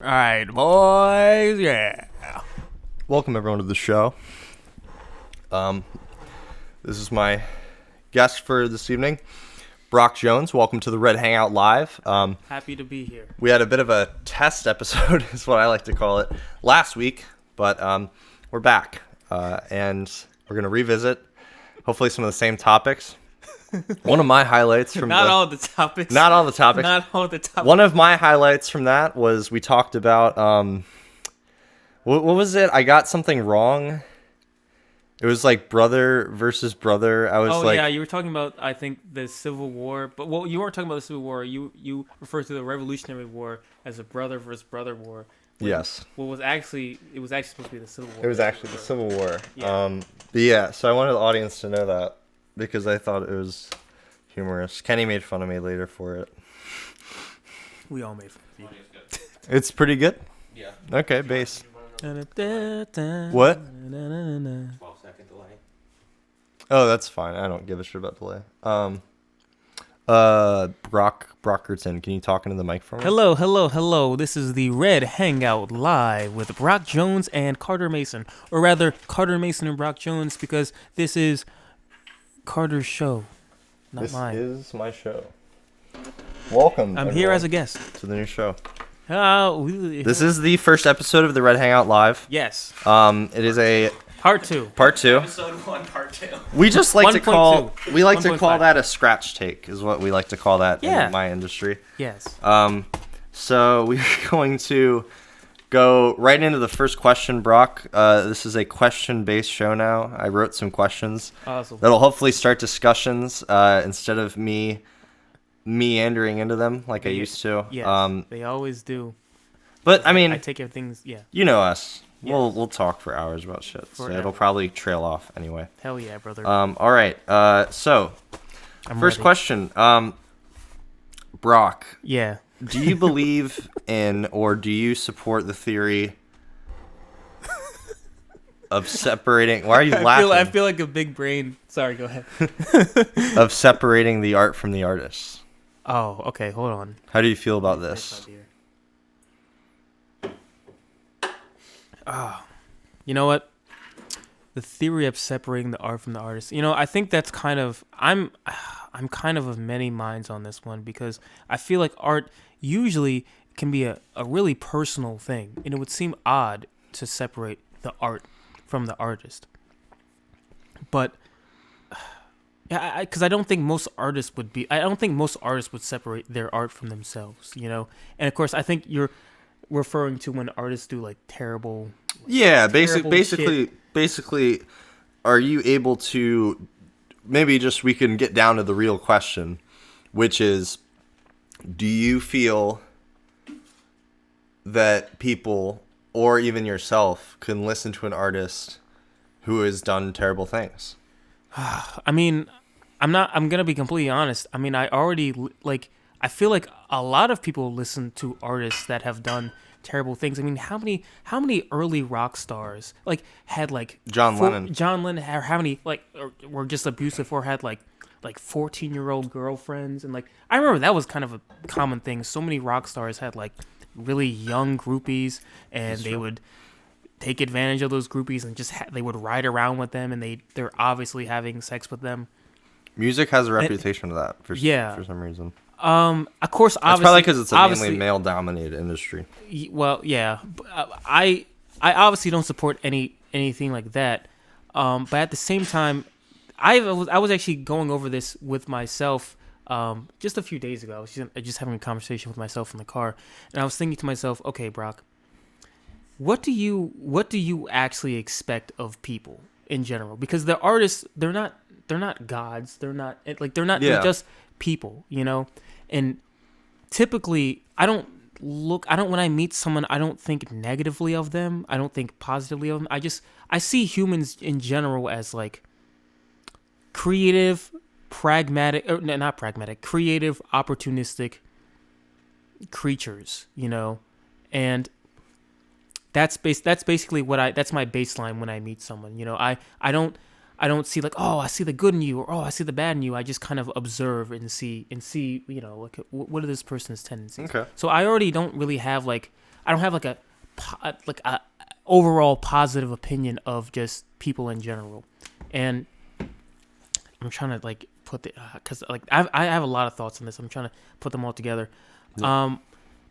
All right, boys, yeah. Welcome everyone to the show. This is my guest for this evening, Brock Jones. Welcome to the Red Hangout Live. Happy to be here. We had a bit of a test episode, is what I like to call it, last week, but we're back, and we're gonna revisit hopefully some of the same topics. One of my highlights from Not all the topics. not all the topics. Not all the topics. One of my highlights from that was we talked about what was it? I got something wrong. It was like brother versus brother. I was yeah, you were talking about, I think, the Civil War, but you weren't talking about the Civil War. You referred to the Revolutionary War as a brother versus brother war. Yes. It was actually supposed to be the Civil War. It was actually the Civil War. Yeah. But yeah, so I wanted the audience to know that because I thought it was humorous. Kenny made fun of me later for it. We all made fun of you. It's pretty good? Yeah. Okay, bass. What? 12-second delay. Oh, that's fine. I don't give a shit about delay. Brock Brockerton, can you talk into the mic for me? Hello. This is the Red Hangout Live with Brock Jones and Carter Mason. Or rather, Carter Mason and Brock Jones, because this is Carter's show, not This mine. is my show. Welcome. I'm here as a guest. to the new show. This This is the first episode of the Red Hangout Live. Yes. It is a Part 2. part 2. Episode 1, part 2. We just like to call 1.2. we like to 1.5. call that a scratch take is what we like to call that Yeah. in my industry. Yes. So we're going to go right into the first question, Brock. This is a question-based show now. I wrote some questions Awesome. that'll hopefully start discussions instead of me meandering into them like I used to. Yes. They always do. But I mean, I take everything's, yeah. you know us. Yeah. We'll talk for hours about shit. So Forever. it'll probably trail off anyway. Hell yeah, brother. All right. So I'm first ready. question, Brock. Yeah. Do you believe in or do you support the theory of separating? Why are you laughing? I feel like a big brain. Sorry, go ahead. Of separating the art from the artist. Oh, okay. Hold on. How do you feel about this? You know what? The theory of separating the art from the artist. You know, I think that's kind of I'm kind of many minds on this one because I feel like art usually can be a really personal thing, and it would seem odd to separate the art from the artist. But yeah, because I don't think most artists would be. I don't think most artists would separate their art from themselves. You know, and of course, I think you're referring to when artists do like terrible. Yeah, Terrible basically, are you able to maybe just we can get down to the real question, which is, do you feel that people or even yourself can listen to an artist who has done terrible things? I mean, I'm gonna be completely honest. I mean, I feel like a lot of people listen to artists that have done terrible things. I mean, how many early rock stars like had like John Lennon, or how many like were just abusive or had like 14-year-old girlfriends, and like I remember that was kind of a common thing. So many rock stars had like really young groupies, and they would take advantage of those groupies and just they would ride around with them, and they're obviously having sex with them. music has a reputation of that for some reason. Of course, obviously, It's probably because it's a obviously- mainly male-dominated industry. Well, yeah, I obviously don't support anything like that. But at the same time, I was actually going over this with myself just a few days ago. I was just having a conversation with myself in the car, and I was thinking to myself, okay, Brock, what do you actually expect of people in general? Because the artists, they're not gods. They're not they're just people, you know. And typically, when I meet someone, I don't think negatively of them. I don't think positively of them. I see humans in general as like creative, creative, opportunistic creatures, you know. And that's basically that's my baseline when I meet someone, you know. I don't I don't see like, oh, I see the good in you, or oh, I see the bad in you. I just kind of observe and see, you know, like what are this person's tendencies. Okay. So I already don't really have like I don't have like a overall positive opinion of just people in general. And I'm trying to like put the because like I have a lot of thoughts on this. I'm trying to put them all together. Yeah.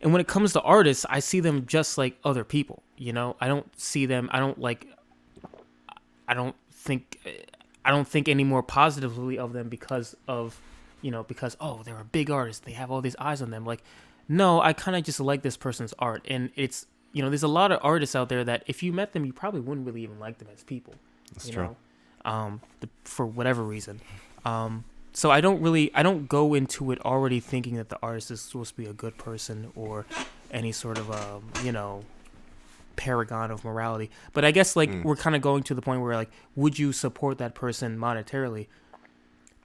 And when it comes to artists, I see them just like other people. You know, I don't see them. I don't think any more positively of them because of, because they're a big artist. They have all these eyes on them. Like, no, I kind of just like this person's art, and it's there's a lot of artists out there that if you met them, you probably wouldn't really even like them as people. That's true. For whatever reason. So I don't go into it already thinking that the artist is supposed to be a good person or any sort of, paragon of morality. But I guess we're kind of going to the point where like, would you support that person monetarily?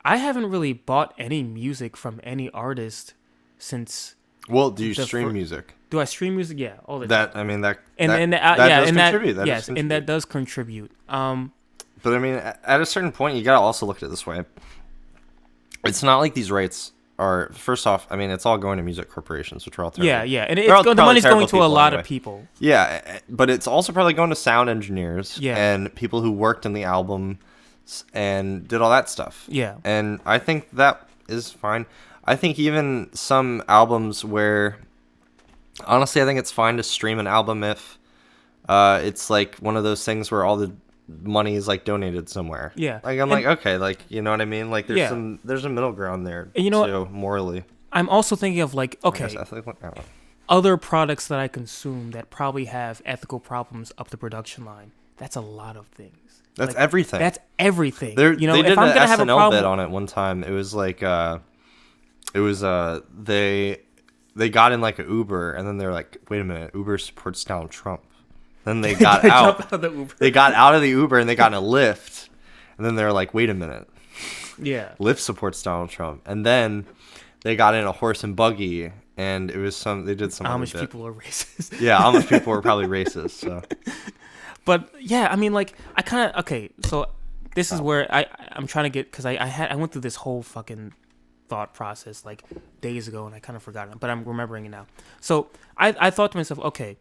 I haven't really bought any music from any artist since. Well, do you stream music? Do I stream music? Yeah, all the that time. I mean that does contribute. That does contribute. But I mean, at a certain point, you gotta also look at it this way. It's not like these rights are. First off, I mean, it's all going to music corporations, which are all terrible. Yeah, and the money's going to a lot of people. Yeah, but it's also probably going to sound engineers and people who worked in the album and did all that stuff. Yeah, and I think that is fine. I think even some albums where, honestly, I think it's fine to stream an album if it's like one of those things where all the money is like donated somewhere. Yeah, like I'm like, okay, like, you know what I mean? Like there's a middle ground there. And you know too, morally. I'm also thinking of like, okay, other products that I consume that probably have ethical problems up the production line. That's a lot of things. That's everything. That's everything. They did if I'm an gonna have a SNL problem bit on it one time. It was like they got in like an Uber and then they're like, wait a minute, Uber supports Donald Trump. Then they got out. They got out of the Uber and they got in a Lyft. And then they're like, wait a minute. Yeah. Lyft supports Donald Trump. And then they got in a horse and buggy and it was they did some Amish people are racist. Yeah, Amish people were probably racist, so. But yeah, I mean, like, I kind of, okay, so this is where I'm trying to get, because I went through this whole fucking thought process like days ago and I kind of forgot it, but I'm remembering it now. So I thought to myself, okay,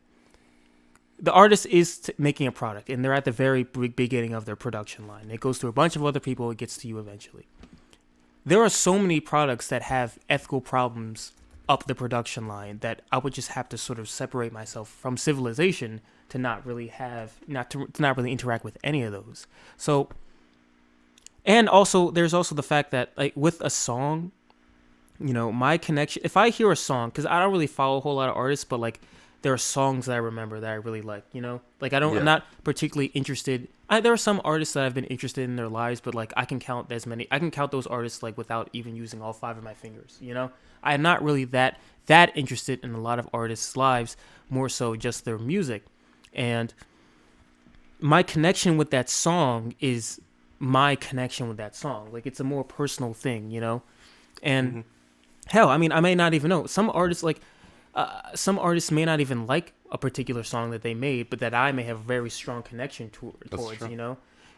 the artist is making a product and they're at the very beginning of their production line. It goes through a bunch of other people. It gets to you eventually. There are so many products that have ethical problems up the production line that I would just have to sort of separate myself from civilization to not really interact with any of those. So, and also there's also the fact that like with a song, my connection, if I hear a song, because I don't really follow a whole lot of artists, but like there are songs that I remember that I really like, like I'm not particularly interested. There are some artists that I've been interested in their lives, but like I can count those artists like without even using all 5 of my fingers, I'm not really that interested in a lot of artists' lives, more so just their music. And my connection with that song is my connection with that song. Like it's a more personal thing, And hell, I mean, I may not even know. Some artists may not even like a particular song that they made, but that I may have a very strong connection towards,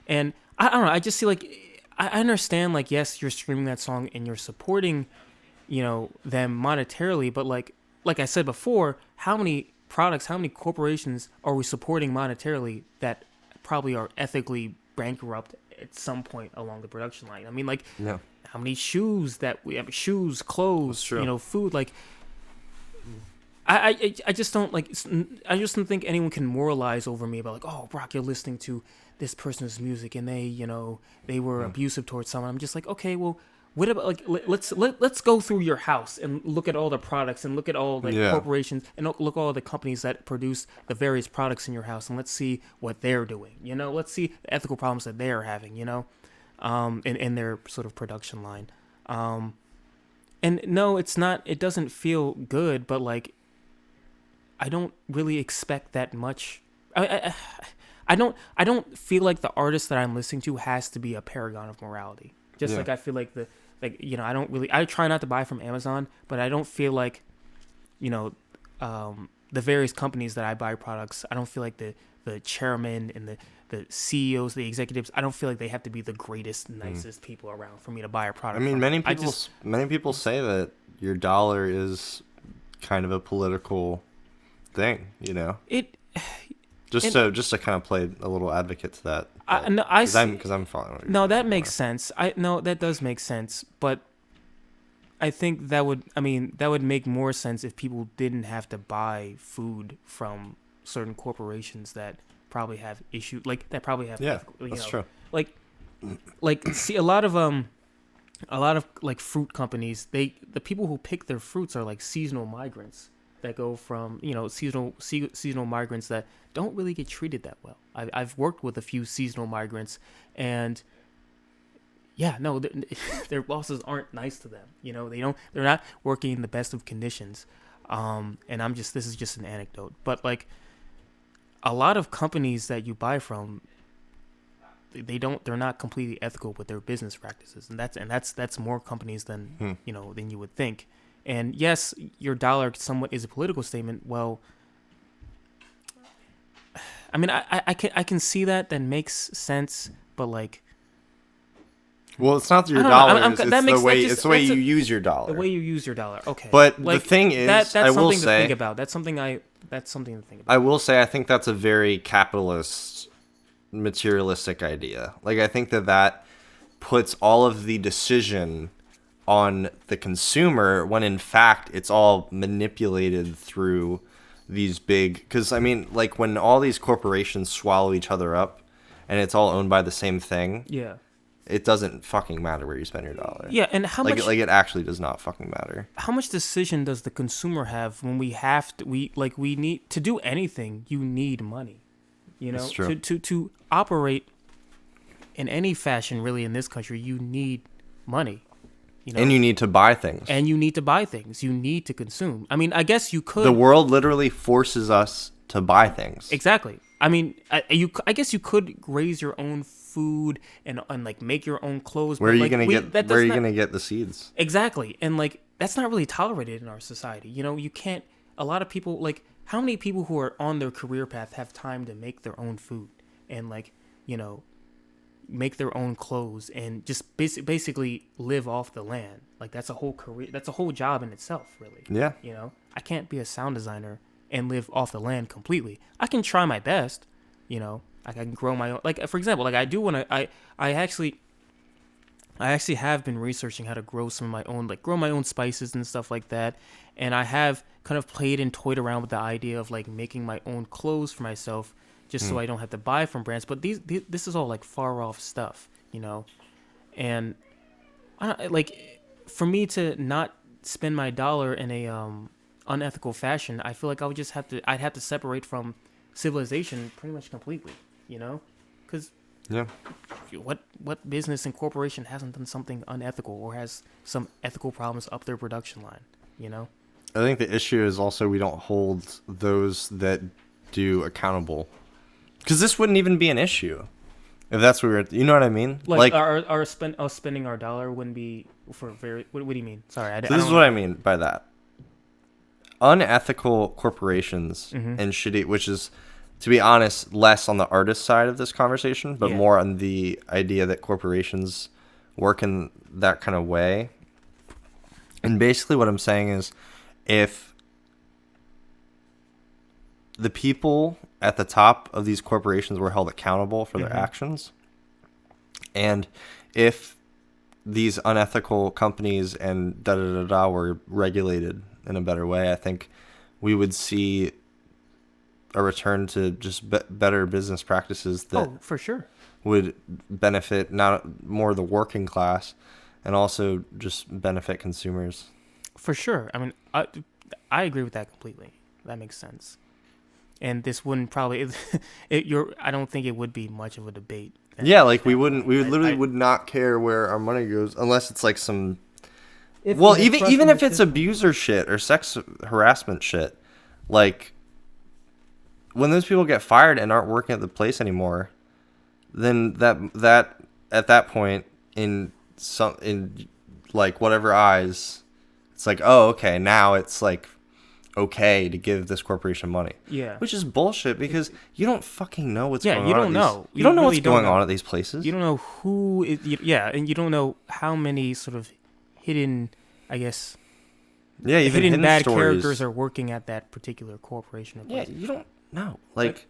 And I don't know. I just see like I understand like yes, you're streaming that song and you're supporting, them monetarily, but like I said before, how many corporations are we supporting monetarily that probably are ethically bankrupt at some point along the production line? I mean, like, how many shoes that we have? Shoes, clothes, food. Like, I just don't like. I just don't think anyone can moralize over me about like, oh, Brock, you're listening to this person's music and they were abusive towards someone. I'm just like, okay, well. What about like let's go through your house and look at all the products and look at all the corporations and look at all the companies that produce the various products in your house and let's see what they're doing. Let's see the ethical problems that they're having. In their sort of production line. And no, it's not. It doesn't feel good, but like I don't really expect that much. I don't feel like the artist that I'm listening to has to be a paragon of morality. Just like I feel like I try not to buy from Amazon, but I don't feel like, the various companies that I buy products, I don't feel like the chairman and the CEOs, the executives, I don't feel like they have to be the greatest, nicest people around for me to buy a product. I mean, many people say that your dollar is kind of a political thing, you know. It. Just to kind of play a little advocate to that. Because I'm following. What you're No, saying that makes more. sense. That does make sense, but I think that would make more sense if people didn't have to buy food from certain corporations that probably have that probably have Yeah, ethical, that's true. See, a lot of like fruit companies, the people who pick their fruits are like seasonal migrants that go from seasonal migrants that don't really get treated that well. I've worked with a few seasonal migrants, and yeah, no, their bosses aren't nice to them. You know, they're not working in the best of conditions. And this is just an anecdote, but like a lot of companies that you buy from, they're not completely ethical with their business practices, and that's more companies than than you would think. And yes, your dollar somewhat is a political statement. Well, I mean, I can see that makes sense, but like, Well, it's not your I don't know. dollar. It's That makes- the way that just- it's the way that's you use your dollar. the way you use your dollar. Okay, But like, the thing is, that's I will something to say, think about. That's something to think about. I will say, I think that's a very capitalist, materialistic idea. Like, I think that puts all of the decision on the consumer when in fact it's all manipulated through these big. Because I mean, like when all these corporations swallow each other up, and it's all owned by the same thing. Yeah. It doesn't fucking matter where you spend your dollar. Yeah, and how much it actually does not fucking matter. how much decision does the consumer have when we need to do anything? You need money, you know, It's true. to operate in any fashion really in this country. You need money, you know, And you need to buy things. and you need to buy things. You need to consume. I mean, I guess you could The world literally forces us to buy things. exactly. I mean, I guess you could raise your own food and like make your own clothes. Where are but, you like, gonna get? Where are you gonna get the seeds? Exactly. And like that's not really tolerated in our society. You know, you can't a lot of people like how many people who are on their career path have time to make their own food and like, you know, make their own clothes and just basically live off the land. Like that's a whole career, that's a whole job in itself, really. Yeah. You know, I can't be a sound designer and live off the land completely. I can try my best, you know. Like I can grow my own. Like for example, like I do when I actually have been researching how to grow some of my own, like grow my own spices and stuff like that. And I have kind of played and toyed around with the idea of like making my own clothes for myself, just so I don't have to buy from brands. But this is all like far off stuff, you know. And I don't, like for me to not spend my dollar in a unethical fashion, I feel like I'd have to separate from civilization pretty much completely, you know, because Yeah. what business and corporation hasn't done something unethical or has some ethical problems up their production line, you know? I think the issue is also we don't hold those that do accountable, because this wouldn't even be an issue if that's what we're. You know what I mean? Like our spending our dollar wouldn't be for very. What do you mean? Sorry, I So don't this is know. what I mean by that. Unethical corporations Mm-hmm. and shitty, which is, to be honest, less on the artist side of this conversation, but Yeah. more on the idea that corporations work in that kind of way. And basically what I'm saying is, if the people at the top of these corporations were held accountable for their Mhm. actions, and if these unethical companies and da-da-da-da were regulated in a better way, I think we would see a return to just better business practices that Oh, for sure. would benefit not more the working class and also just benefit consumers. For sure. I mean, I agree with that completely. That makes sense. And this wouldn't probably I don't think it would be much of a debate. Yeah, like we would literally I- would not care where our money goes unless it's like some If well, we had trust even in if the it's system. abuser shit or sex harassment shit, like when those people get fired and aren't working at the place anymore, then that at that point in like whatever eyes, it's like, oh, okay, now it's like okay to give this corporation money. Yeah. Which is bullshit because you don't fucking know what's Yeah, going you on. don't know. You don't know really what's going know. on at these places. You don't know who yeah, and you don't know how many sort of hidden, I guess, Yeah, even hidden bad stories. characters are working at that particular corporation. Or Yeah, place. you don't know. Like,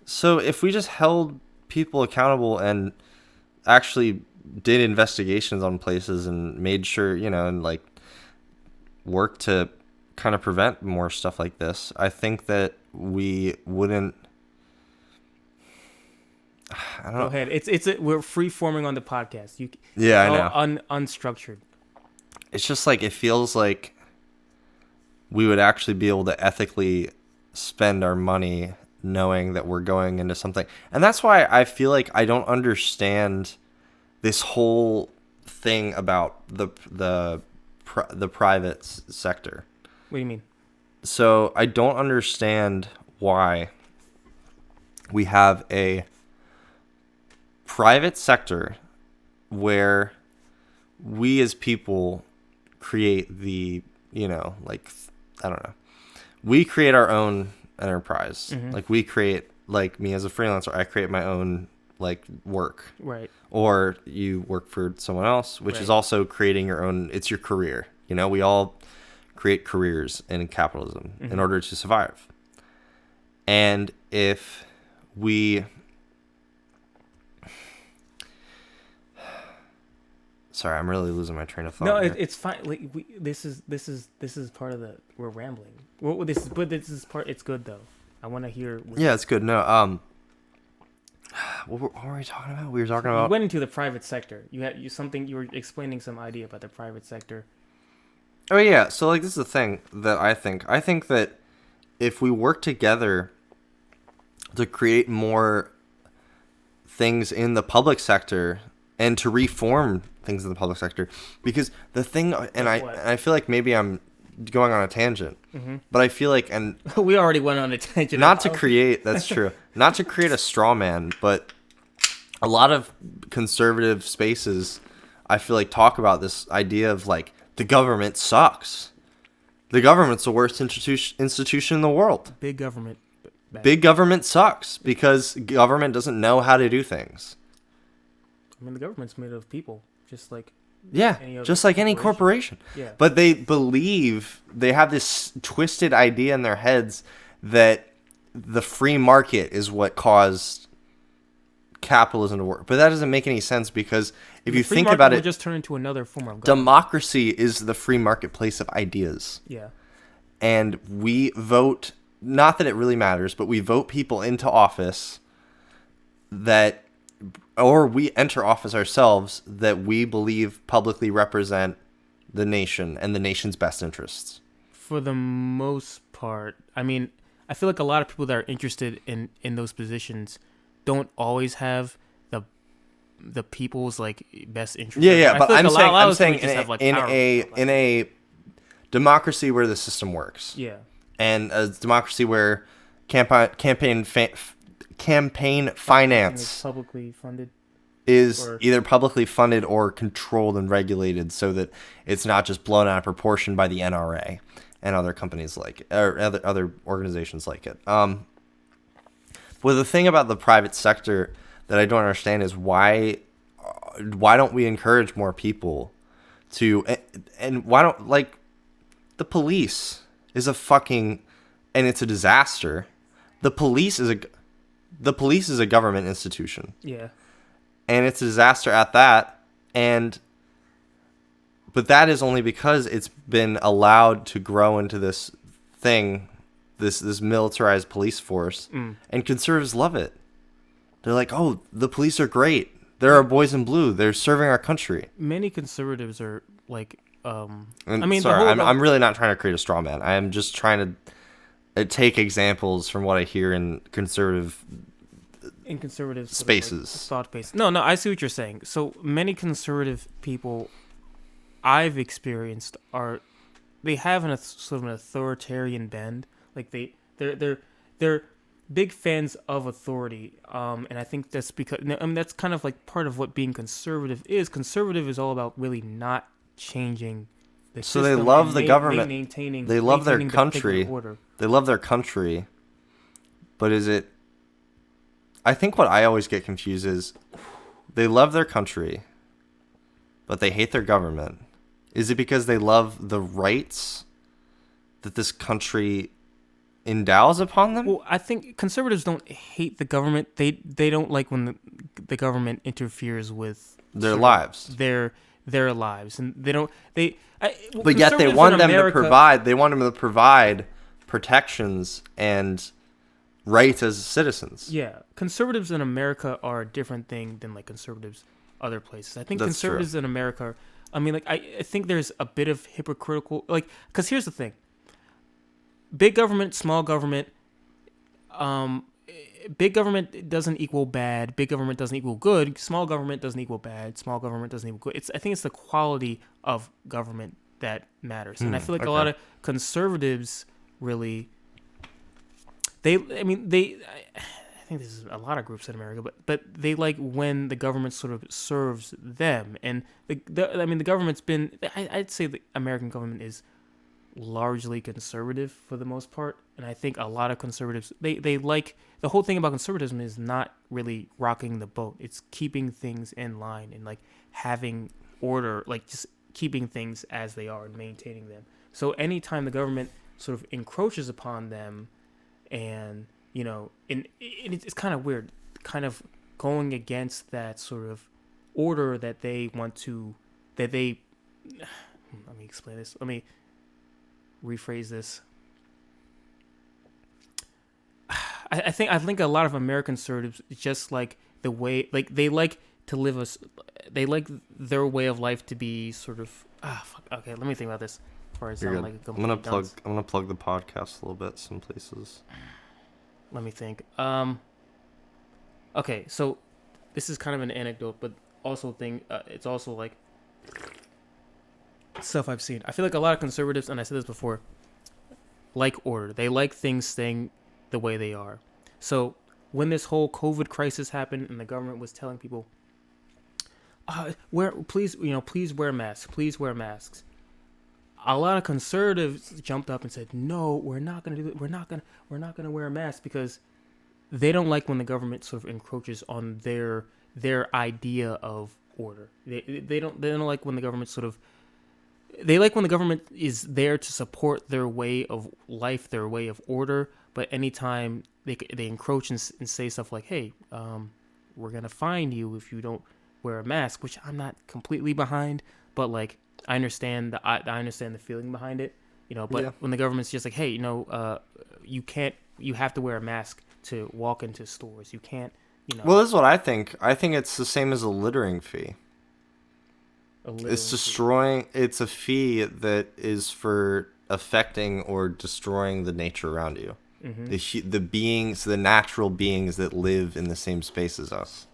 so if we just held people accountable and actually did investigations on places and made sure, and like work to kind of prevent more stuff like this, I think that we wouldn't. I don't know. Go ahead. We're free forming on the podcast. Yeah, I know. Unstructured. It's just like it feels like we would actually be able to ethically spend our money knowing that we're going into something. And that's why I feel like I don't understand this whole thing about the private sector. What do you mean? So I don't understand why we have a private sector where we as people create the, like, I don't know. We create our own enterprise. Mm-hmm. Like we create, like me as a freelancer, I create my own like work. Right. Or you work for someone else, which is also creating your own, it's your career. We all create careers in capitalism in order to survive. And if we... Sorry, I'm really losing my train of thought. No, here. it's fine. Like this is part of the we're rambling. Well, this is part. It's good though. I want to hear. Yeah, it's good. No, what were we talking about? We were talking about. You went into the private sector. You were explaining some idea about the private sector. Oh yeah, so like this is the thing that I think. I think that if we work together to create more things in the public sector and to reform things in the public sector, because the thing, and I feel like maybe I'm going on a tangent, but I feel like, and we already went on a tangent. Not to create, that's true, not to create a straw man, but a lot of conservative spaces, I feel like, talk about this idea of like, the government sucks. The government's the worst institution in the world. Big government. Big government sucks because government doesn't know how to do things. I mean, the government's made of people, just like just like any corporation. Yeah. But they believe, they have this twisted idea in their heads that the free market is what caused capitalism to work. But that doesn't make any sense because if you think about it, will just turn into another form of government. Democracy is the free marketplace of ideas. Yeah. And we vote, not that it really matters, but we vote people into office or we enter office ourselves that we believe publicly represent the nation and the nation's best interests. For the most part, I mean, I feel like a lot of people that are interested in those positions don't always have the people's like best interest. Yeah, but I'm saying in in a democracy where the system works. Yeah. And a democracy where campaign finance publicly funded is either publicly funded or controlled and regulated so that it's not just blown out of proportion by the NRA and other companies like it, or other organizations like it. Well, the thing about the private sector that I don't understand is why don't we encourage more people to, and why don't, like, the police is a fucking, and it's a disaster. The police is a government institution. Yeah. And it's a disaster at that. But that is only because it's been allowed to grow into this thing, this militarized police force, and conservatives love it. They're like, oh, the police are great. They're our boys in blue. They're serving our country. Many conservatives are like, I'm really not trying to create a straw man. I am just trying to take examples from what I hear in conservative spaces. Thought space. No, I see what you're saying. So many conservative people I've experienced they have sort of an authoritarian bend. Like they're big fans of authority. And I think that's because that's kind of like part of what being conservative is. Conservative is all about really not changing the system. So they love the government. They love their country. They love their country. But is it? I think what I always get confused is they love their country, but they hate their government. Is it because they love the rights that this country endows upon them. Well, I think conservatives don't hate the government. They don't like when the government interferes with Their sort of lives. their lives, and they don't But yet they conservatives want in them America- to provide. They want them to provide protections and rights as citizens. Yeah, conservatives in America are a different thing than like conservatives other places. I think That's conservatives in America, I mean, like I think there's a bit of hypocritical, like, because here's the thing: big government, small government. Big government doesn't equal bad. Big government doesn't equal good. Small government doesn't equal bad. Small government doesn't equal good. I think it's the quality of government that matters, and I feel like a lot of conservatives really. I think this is a lot of groups in America, but they like when the government sort of serves them, and the government's been. I'd say the American government is largely conservative for the most part, and I think a lot of conservatives they like the whole thing about conservatism is not really rocking the boat. It's keeping things in line and like having order, like just keeping things as they are and maintaining them. So anytime the government sort of encroaches upon them, and and it's kind of weird, kind of going against that sort of order that they want to, let me explain this. Let me rephrase this. I think a lot of American conservatives just like the way, like they like to live they like their way of life to be sort of okay, let me think about this before I sound like a complete I'm dunce. gonna plug the podcast a little bit some places. Let me think. Okay, so this is kind of an anecdote, but also it's also like stuff I've seen. I feel like a lot of conservatives, and I said this before, like order. They like things staying the way they are. So when this whole COVID crisis happened and the government was telling people, please wear masks, please wear masks. A lot of conservatives jumped up and said, "No, we're not going to do it. We're not going to wear a mask," because they don't like when the government sort of encroaches on their idea of order. They don't like when the government they like when the government is there to support their way of life, their way of order. But anytime they encroach and say stuff like, "Hey, we're gonna fine you if you don't wear a mask," which I'm not completely behind, but like I understand the feeling behind it, But when the government's just like, "Hey, you have to wear a mask to walk into stores. You can't, Well, this is what I think. I think it's the same as a littering fee. It's a fee that is for affecting or destroying the nature around you. Mm-hmm. The natural beings that live in the same space as us.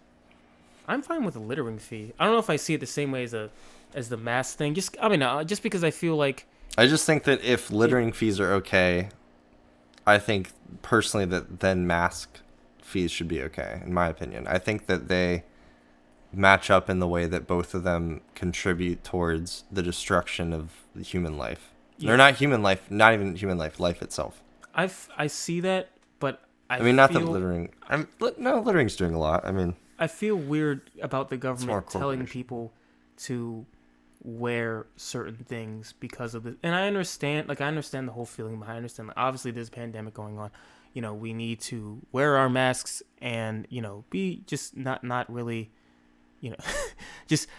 I'm fine with a littering fee. I don't know if I see it the same way as the mask thing. Just because I feel like I just think that if littering fees are okay, I think personally that then mask fees should be okay, in my opinion. I think that they match up in the way that both of them contribute towards the destruction of the human life. Yeah. Or not human life, not even human life itself. I see that, but not that littering. Littering's doing a lot. I feel weird about the government telling people to wear certain things because of this. And I understand the whole feeling behind it. I understand, obviously there's a pandemic going on. We need to wear our masks and, be just not really, just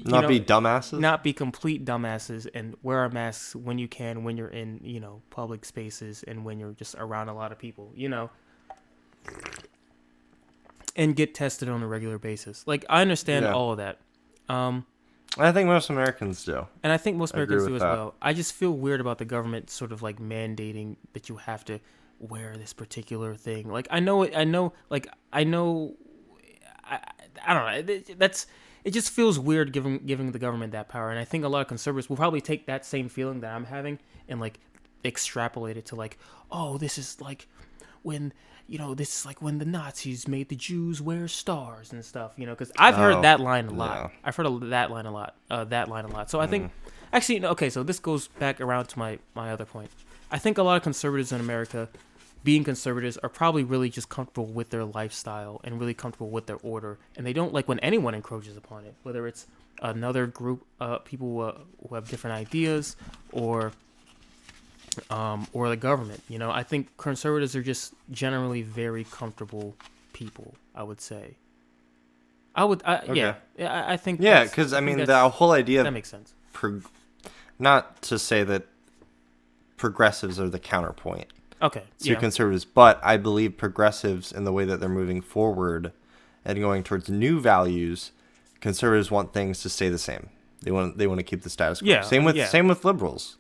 not be dumbasses, not be complete dumbasses, and wear our masks when you can, when you're in, public spaces and when you're just around a lot of people, and get tested on a regular basis. Like, I understand all of that. I think most Americans do. And I think most Americans do as well. I just feel weird about the government sort of like mandating that you have to wear this particular thing. Like, I don't know. It just feels weird giving the government that power. And I think a lot of conservatives will probably take that same feeling that I'm having and like extrapolate it to like, oh, this is like when when the Nazis made the Jews wear stars and stuff, because I've heard that line a lot. Yeah. I've heard that line a lot. So I think, actually, okay, so this goes back around to my other point. I think a lot of conservatives in America, being conservatives, are probably really just comfortable with their lifestyle and really comfortable with their order, and they don't like when anyone encroaches upon it, whether it's another group, people who have different ideas, or or the government. You know, I think conservatives are just generally very comfortable people. I would say. Okay. Yeah. I think. Yeah, because I mean, the whole idea that of makes sense. not to say that progressives are the counterpoint Okay. to conservatives, but I believe progressives in the way that they're moving forward and going towards new values, conservatives want things to stay the same. They want to keep the status quo. Yeah. Same with liberals.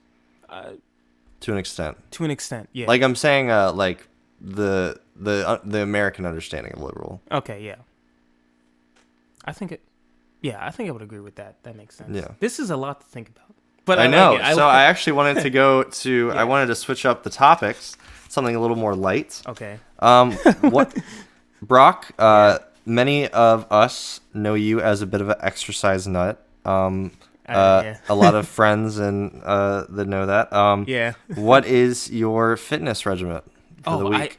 To an extent. Yeah. Like I'm saying, like the American understanding of liberal. Okay. Yeah. I think I would agree with that. That makes sense. Yeah. This is a lot to think about. But I know. Like it. So I actually wanted to go to. Yeah. I wanted to switch up the topics, something a little more light. Okay. What, Brock? Many of us know you as a bit of an exercise nut. Yeah. A lot of friends and that know that. Yeah. What is your fitness regimen for the week?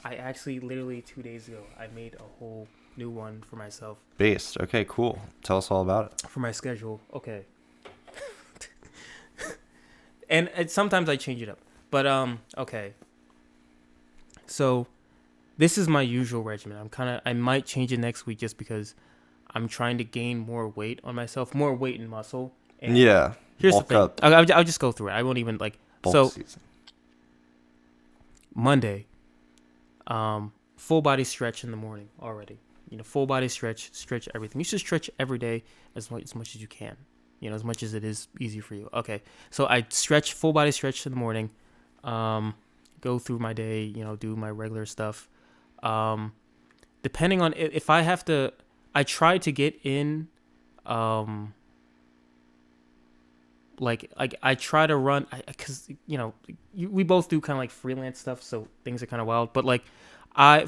I actually literally 2 days ago I made a whole new one for myself. Based. Okay, cool. Tell us all about it. For my schedule. Okay. And sometimes I change it up. But okay. So this is my usual regimen. I might change it next week just because I'm trying to gain more weight on myself, more weight and muscle. And yeah. Here's Bulk the thing. up. I'll just go through it. I won't even like Bulk season. Monday, full body stretch in the morning already. You know, full body stretch everything. You should stretch every day as much as you can. You know, as much as it is easy for you. Okay, so I stretch, full body stretch in the morning. Go through my day. You know, do my regular stuff. Depending on if I have to, I try to get in. Like I try to run because you know we both do kind of like freelance stuff, so things are kind of wild. But like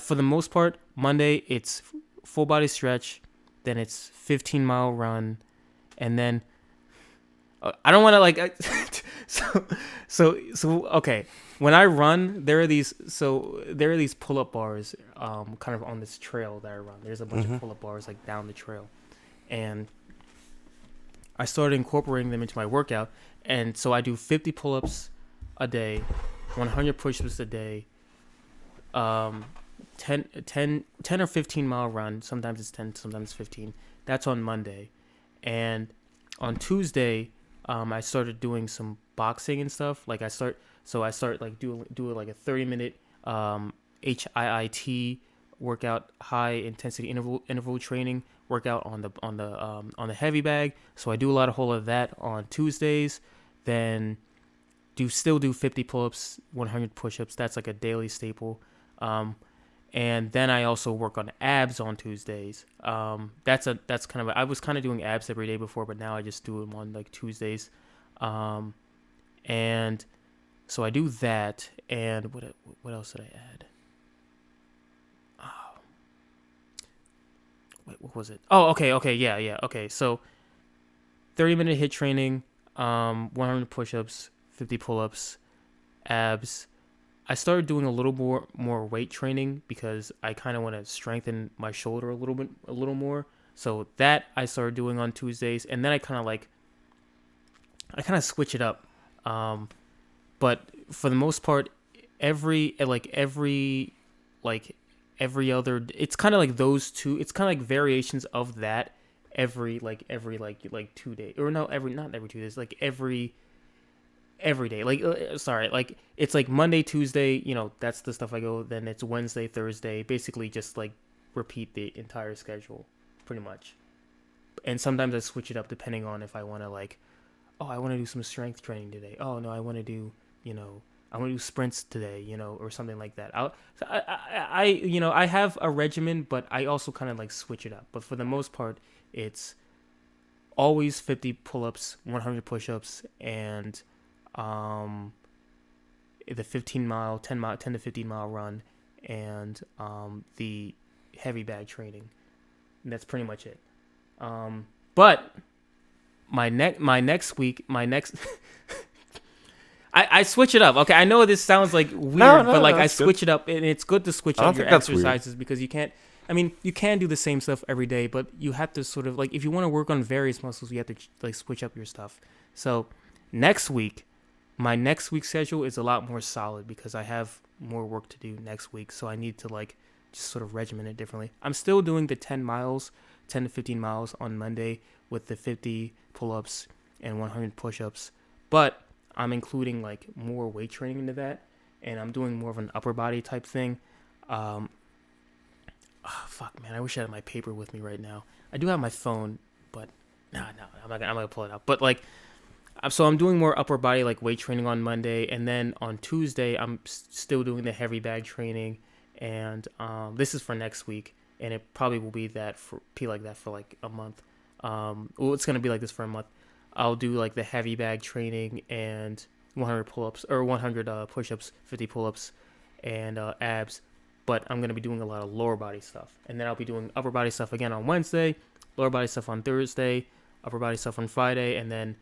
for the most part, Monday it's full body stretch, then it's 15-mile run, and then I don't want to like so okay. When I run, there are these pull-up bars kind of on this trail that I run. There's a bunch of pull-up bars like down the trail, and I started incorporating them into my workout, and so I do 50 pull-ups a day, 100 push-ups a day, 10 or 15-mile run. Sometimes it's 10, sometimes it's 15. That's on Monday, and on Tuesday, I started doing some boxing and stuff. Like I start like do like a 30-minute HIIT workout, high intensity interval training workout on the heavy bag. So I do a lot of that on Tuesdays. Then still do 50 pull-ups, 100 push-ups. That's like a daily staple. And then I also work on abs on Tuesdays. That's kind of I was kind of doing abs every day before, but now I just do them on like Tuesdays. And so I do that. And what else did I add? What was it? Oh, okay, yeah. Okay, so 30-minute HIIT training, 100 push-ups, 50 pull-ups, abs. I started doing a little more weight training because I kind of want to strengthen my shoulder a little more. So that I started doing on Tuesdays, and then I kind of switch it up. But for the most part, every other, it's kind of like those two. It's kind of like variations of that every 2 days, or no, not every 2 days, like every day. Like like it's like Monday, Tuesday, you know, that's the stuff I go. Then it's Wednesday, Thursday, basically just like repeat the entire schedule, pretty much. And sometimes I switch it up depending on if I want to I want to do some strength training today. Oh no, I want to do sprints today, or something like that. I have a regimen, but I also kind of like switch it up. But for the most part, it's always 50 pull-ups, 100 push-ups, and the 10 to 15 mile run, and the heavy bag training. And that's pretty much it. But my next I switch it up. Okay, I know this sounds like weird, but like I switch it up, and it's good to switch up your exercises because you can't. I mean, you can do the same stuff every day, but you have to sort of like if you want to work on various muscles, you have to like switch up your stuff. So next week, my next week's schedule is a lot more solid because I have more work to do next week. So I need to like just sort of regiment it differently. I'm still doing the 10 to 15 miles on Monday with the 50 pull-ups and 100 push-ups, but I'm including like more weight training into that, and I'm doing more of an upper body type thing. Fuck, man, I wish I had my paper with me right now. I do have my phone, but no, I'm not gonna pull it out. But like, so I'm doing more upper body like weight training on Monday, and then on Tuesday I'm still doing the heavy bag training, and this is for next week, and it probably will be like that for like a month. Well, it's gonna be like this for a month. I'll do like the heavy bag training and 100 pull-ups or 100 push-ups, 50 pull-ups, and abs. But I'm going to be doing a lot of lower body stuff. And then I'll be doing upper body stuff again on Wednesday, lower body stuff on Thursday, upper body stuff on Friday, and then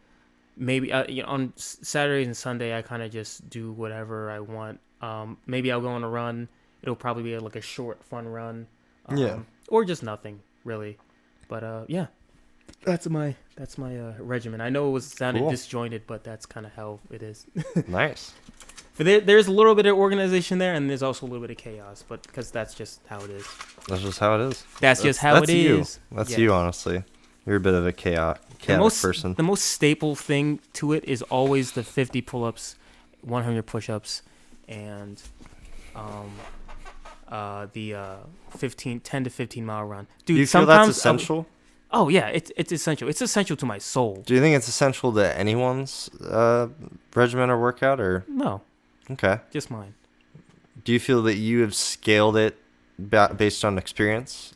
maybe on Saturday and Sunday I kind of just do whatever I want. Maybe I'll go on a run. It'll probably be like a short, fun run. Or just nothing, really. But yeah. That's my regimen. I know it sounded disjointed, but that's kind of how it is. Nice. But there's a little bit of organization there, and there's also a little bit of chaos, but because that's just how it is. That's just how it is. That's just how it is. That's you, honestly. You're a bit of a chaotic person. The most staple thing to it is always the 50 pull-ups, 100 push-ups, and the 10 to 15 mile run. Dude, do you feel that's essential? Oh yeah, it's essential. It's essential to my soul. Do you think it's essential to anyone's regimen or workout, or no? Okay, just mine. Do you feel that you have scaled it based on experience,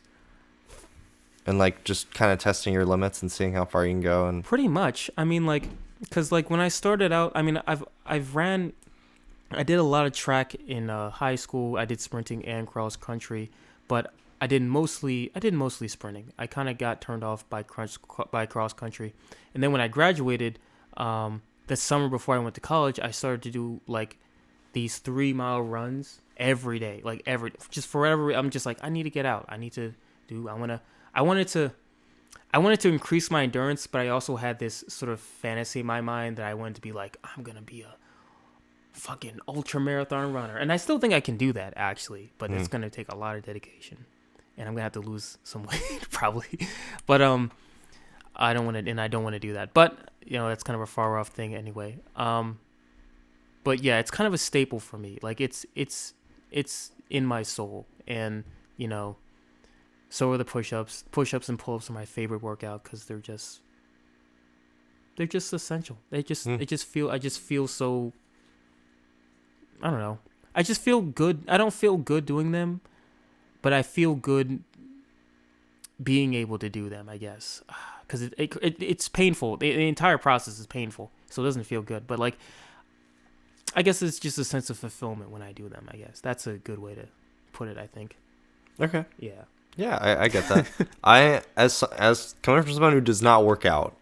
and like just kind of testing your limits and seeing how far you can go? And pretty much, I mean, like, because like when I started out, I mean, I did a lot of track in high school. I did sprinting and cross country, but I did mostly sprinting. I kind of got turned off by cross country, and then when I graduated, the summer before I went to college, I started to do like these 3-mile runs every day, like just forever. I'm just like, I need to get out. I wanted to increase my endurance, but I also had this sort of fantasy in my mind that I wanted to be like, I'm gonna be a fucking ultra marathon runner, and I still think I can do that actually, but it's gonna take a lot of dedication. And I'm gonna have to lose some weight probably, but I don't want to do that. But that's kind of a far off thing anyway. But yeah, it's kind of a staple for me. Like it's in my soul, and so are the push-ups. Push-ups and pull-ups are my favorite workout because they're just essential. I just feel so. I don't know. I just feel good. I don't feel good doing them, but I feel good being able to do them, I guess, because it's painful. The entire process is painful, so it doesn't feel good. But like, I guess it's just a sense of fulfillment when I do them. I guess that's a good way to put it. I think. Okay. Yeah. Yeah, I get that. as coming from someone who does not work out,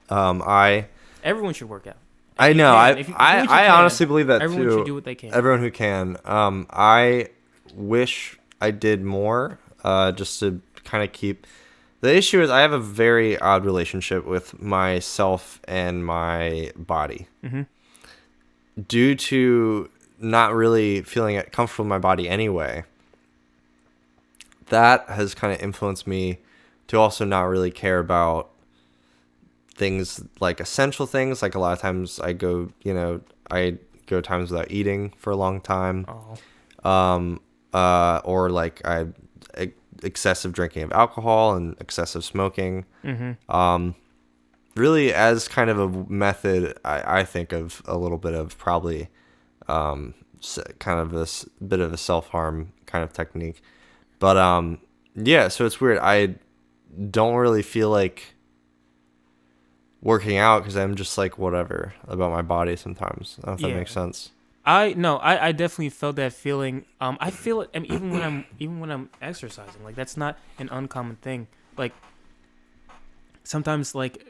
everyone should work out. I know. I honestly believe that everyone too. Everyone should do what they can. Everyone who can. I wish I did more, just to kind of keep. The issue is I have a very odd relationship with myself and my body. Mm-hmm. Due to not really feeling comfortable in my body anyway, that has kind of influenced me to also not really care about things like essential things. Like a lot of times I go times without eating for a long time. Or like excessive drinking of alcohol and excessive smoking. Mm-hmm. Really, as kind of a method, I think of a little bit of probably kind of this bit of a self-harm kind of technique. But yeah, so it's weird. I don't really feel like working out because I'm just like whatever about my body sometimes. I don't know if that makes sense. I definitely felt that feeling. I feel it, even when I'm exercising. Like that's not an uncommon thing. Like sometimes, like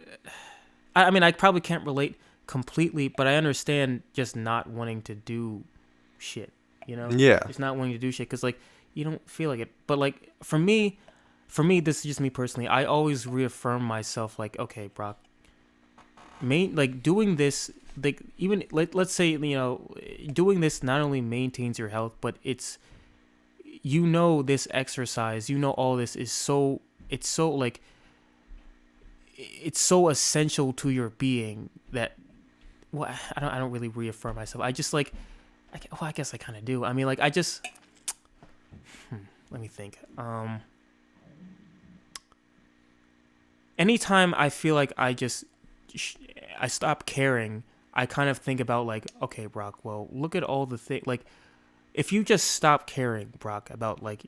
I probably can't relate completely, but I understand just not wanting to do shit. Yeah. Just not wanting to do shit because like you don't feel like it. But like for me, this is just me personally. I always reaffirm myself like, okay, Brock, doing this like even let's say doing this not only maintains your health, but it's this exercise, all this is it's so essential to your being that I don't really reaffirm myself. I just I guess I kind of do. I mean, like I just let me think. Anytime I feel like I stop caring, I kind of think about like, okay, Brock, well, look at all the things. Like, if you just stop caring, Brock, about like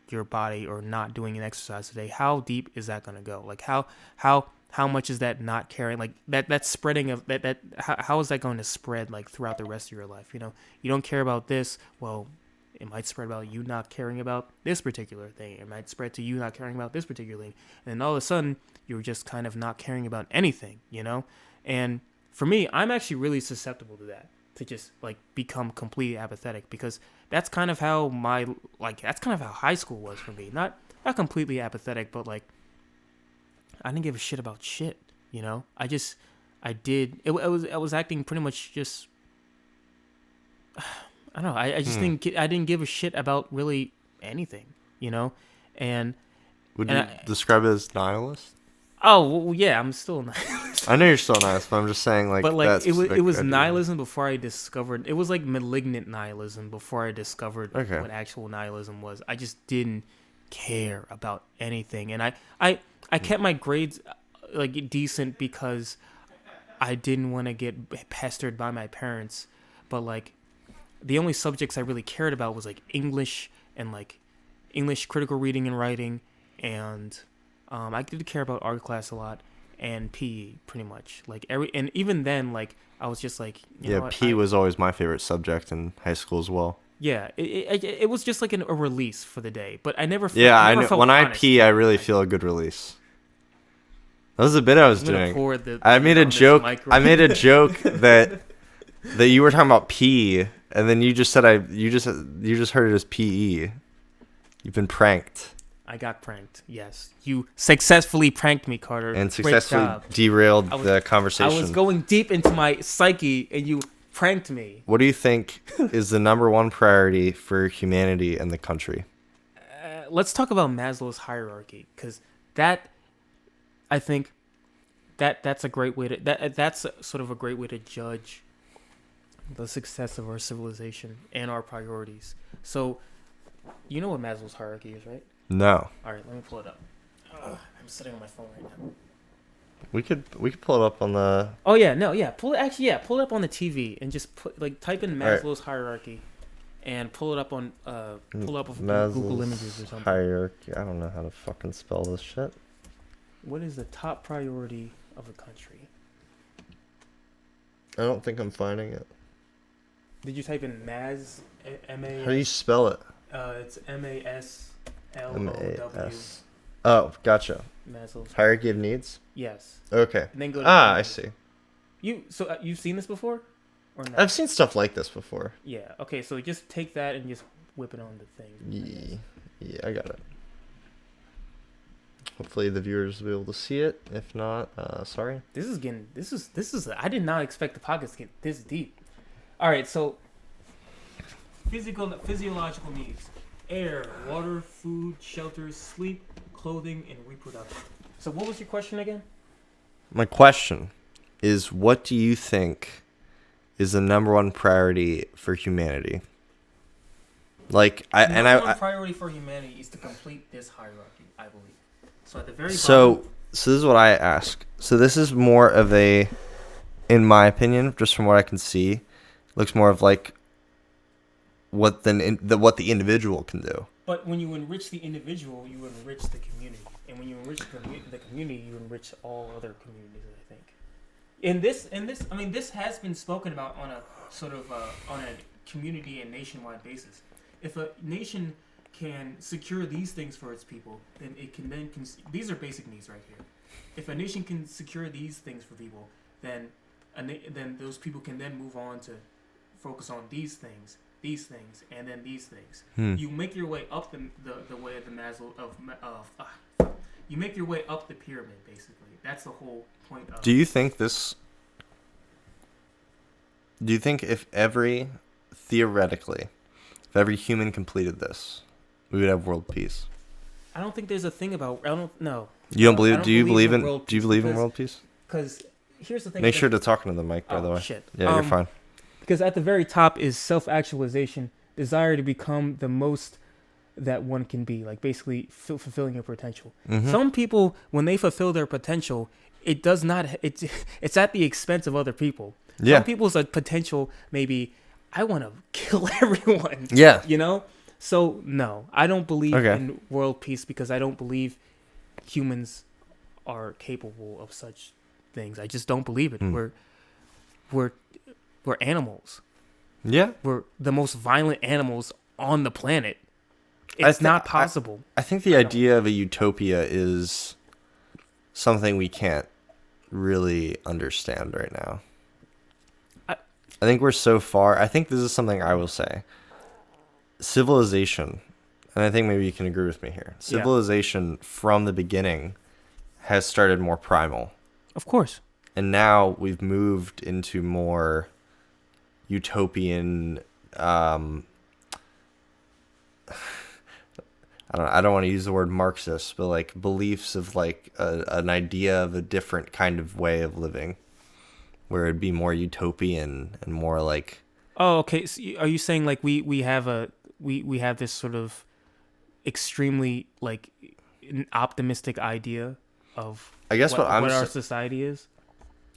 your body or not doing an exercise today, how deep is that gonna go? Like, how much is that not caring? Like that spreading of that how is that going to spread like throughout the rest of your life? You don't care about this. Well, it might spread about you not caring about this particular thing. It might spread to you not caring about this particular thing. And then all of a sudden, you're just kind of not caring about anything, And for me, I'm actually really susceptible to that, to just like become completely apathetic, because that's kind of how high school was for me. Not completely apathetic, but like I didn't give a shit about shit, I was acting pretty much just I don't know. I just I didn't give a shit about really anything, And Would you describe it as nihilist? oh well, yeah, I'm still I know you're still nihilist, but I'm just saying like. But like it was idea. nihilism before I discovered. It was like malignant nihilism before I discovered what actual nihilism was. I just didn't care about anything, and I kept my grades like decent because I didn't want to get pestered by my parents, but like. The only subjects I really cared about was like English and like English critical reading and writing, and I did care about art class a lot and PE pretty much. Like and even then, like I was just like PE was always my favorite subject in high school as well. Yeah, it was just like a release for the day, but I never. I know. When I pee, I really feel a good release. That was the bit I was doing. I made a joke. I made a joke that you were talking about pee. And then you just said you just heard it as PE. You've been pranked. I got pranked. Yes, you successfully pranked me, Carter. And successfully derailed the conversation. I was going deep into my psyche, and you pranked me. What do you think is the number one priority for humanity and the country? Let's talk about Maslow's hierarchy, because that, I think, that's a great way to that's sort of a great way to judge the success of our civilization and our priorities. So, you know what Maslow's hierarchy is, right? No. All right, let me pull it up. I'm sitting on my phone right now. We could pull it up on the. Oh yeah, no, yeah. Pull it up on the TV and just type in Maslow's hierarchy, and pull it up on Google Images or something. Hierarchy. I don't know how to fucking spell this shit. What is the top priority of a country? I don't think I'm finding it. Did you type in Mas? M-A? How do you spell it? It's M-A-S-L-O-W. M-A-S. Oh, gotcha. Maslow's Hierarchy of needs? Yes. Okay. And then go to I see. You've seen this before? Or not? I've seen stuff like this before. Yeah. Okay, so just take that and just whip it on the thing. Yeah, I got it. Hopefully the viewers will be able to see it. If not, sorry. This is I did not expect the podcast to get this deep. All right, so physiological needs: air, water, food, shelter, sleep, clothing, and reproduction. So what was your question again? My question is, what do you think is the number one priority for humanity? Like number one priority for humanity is to complete this hierarchy, I believe. So at the very bottom. So this is what I ask. So this is more of a, in my opinion, just from what I can see, looks more of like what the individual can do. But when you enrich the individual, you enrich the community, and when you enrich the community, you enrich all other communities. I think. I mean, this has been spoken about on a sort of on a community and nationwide basis. If a nation can secure these things for its people, then it can these are basic needs right here. If a nation can secure these things for people, then those people can then move on to focus on these things, and then these things. You make your way up the way of the Maslow you make your way up the pyramid, basically. That's the whole point of. Do you think this Do you think if theoretically, if every human completed this, we would have world peace? I don't think there's a thing about. I don't know. You don't believe? I don't Do you believe in? world Do you peace believe in world peace? Because here's the thing. Make sure to talk into the mic, by the way. Shit. Yeah, you're fine. Because at the very top is self-actualization, desire to become the most that one can be, like basically fulfilling your potential. Mm-hmm. Some people, when they fulfill their potential, it does not. It's at the expense of other people. Yeah. Some people's potential maybe I want to kill everyone. Yeah. You know. So no, I don't believe Okay. in world peace because I don't believe humans are capable of such things. I just don't believe it. We're animals. Yeah. We're the most violent animals on the planet. It's not possible. I think the idea of a utopia is something we can't really understand right now. I think we're so far. I think this is something I will say. Civilization, and I think maybe you can agree with me here. Civilization from the beginning has started more primal. Of course. And now we've moved into more utopian I don't want to use the word Marxist, but like beliefs of like an idea of a different kind of way of living, where it'd be more utopian and more like. Oh, okay. So are you saying like we have this sort of extremely like an optimistic idea of I guess what our society is?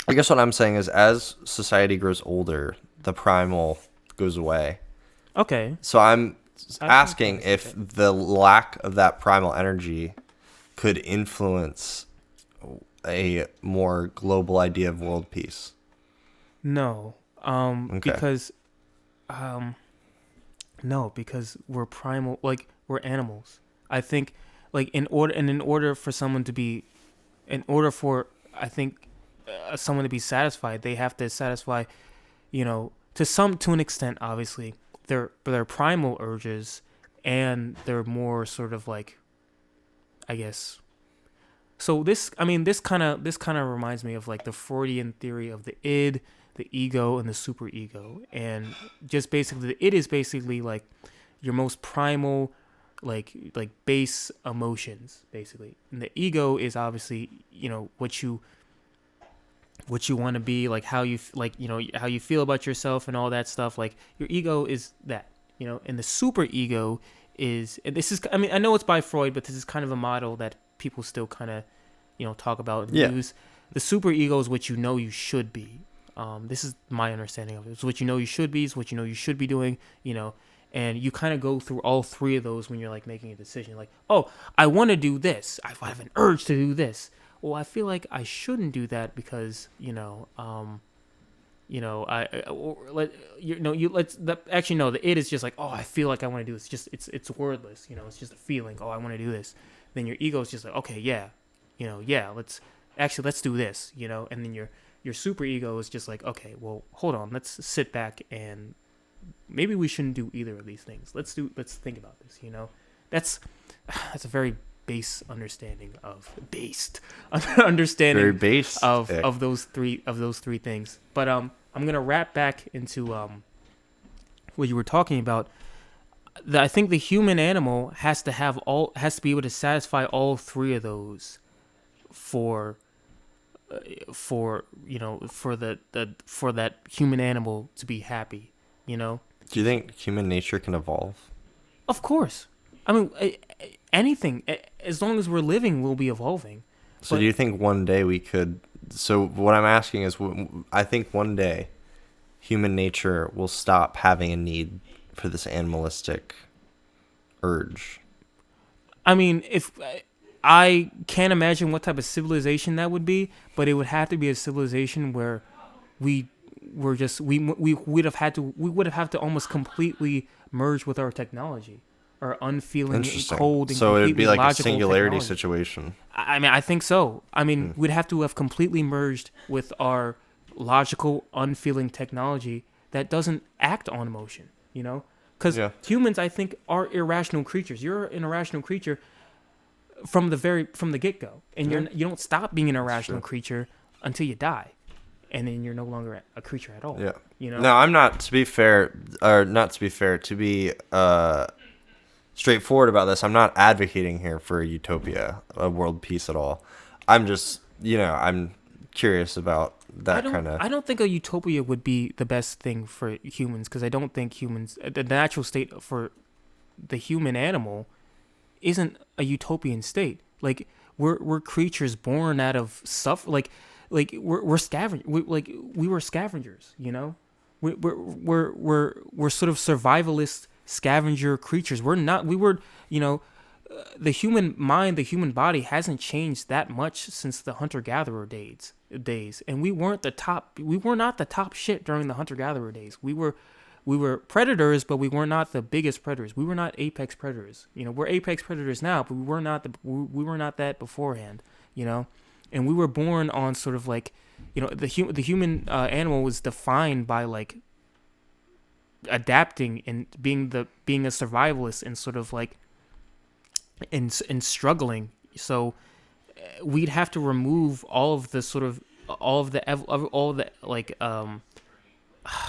I guess what I'm saying is, as society grows older, the primal goes away. Okay. So I'm asking if the lack of that primal energy could influence a more global idea of world peace. No. Okay. Because no, because we're primal, like we're animals. I think like in order for someone to be someone to be satisfied, they have to satisfy, to an extent, obviously, their primal urges, and they're more sort of like, I guess. So this kind of reminds me of like the Freudian theory of the id, the ego, and the superego, and just basically the id is basically like your most primal, like base emotions, basically, and the ego is obviously what you want to be, like how you how you feel about yourself and all that stuff. Like your ego is that, and the super ego is, and this is, I know it's by Freud, but this is kind of a model that people still kind of talk about and use. The super ego is what you should be. This is my understanding of it. It's what you should be. It's what you should be doing. And you kind of go through all three of those when you're like making a decision. Like, oh, I want to do this. I have an urge to do this. Well, I feel like I shouldn't do that because the it is just like, oh, I feel like I want to do this. It's wordless, it's just a feeling. Oh, I want to do this. Then your ego is just like, okay, yeah, let's do this, and then your super ego is just like, okay, well, hold on, let's sit back and maybe we shouldn't do either of these things. Let's think about this, That's a very base understanding of those three things. But I'm gonna wrap back into what you were talking about. I think the human animal has to be able to satisfy all three of those for that human animal to be happy. Do you think human nature can evolve? Of course. I mean, anything, as long as we're living, we'll be evolving. So do you think one day we could... So what I'm asking is, I think one day human nature will stop having a need for this animalistic urge. I mean, if I can't imagine what type of civilization that would be, but it would have to be a civilization where we would have had to almost completely merge with our technology. Or unfeeling, cold, and so it'd be like a singularity technology. situation. I mean, I think so. I mean, we'd have to have completely merged with our logical, unfeeling technology that doesn't act on emotion. Because humans, I think, are irrational creatures. You're an irrational creature from the get go, and you don't stop being an irrational creature until you die. and then you're no longer a creature at all. Yeah. You know. No, I'm not. To be fair, or not to be fair, to be straightforward about this, I'm not advocating here for a utopia, a world peace at all. I'm just, I'm curious about that kind of. I don't think a utopia would be the best thing for humans, because I don't think humans, the natural state for the human animal isn't a utopian state. Like we're creatures born out of suffer. Like we're scavengers. We were scavengers. You know, we're sort of survivalist scavenger creatures. We're not. We were. You know, the human mind, the human body hasn't changed that much since the hunter-gatherer days, and we weren't the top. We were not the top shit during the hunter-gatherer days. We were predators, but we were not the biggest predators. We were not apex predators. You know, we're apex predators now, but we were not that beforehand. You know, and we were born on sort of like, you know, the human animal was defined by like adapting and being a survivalist and sort of like in struggling. So we'd have to remove all of the like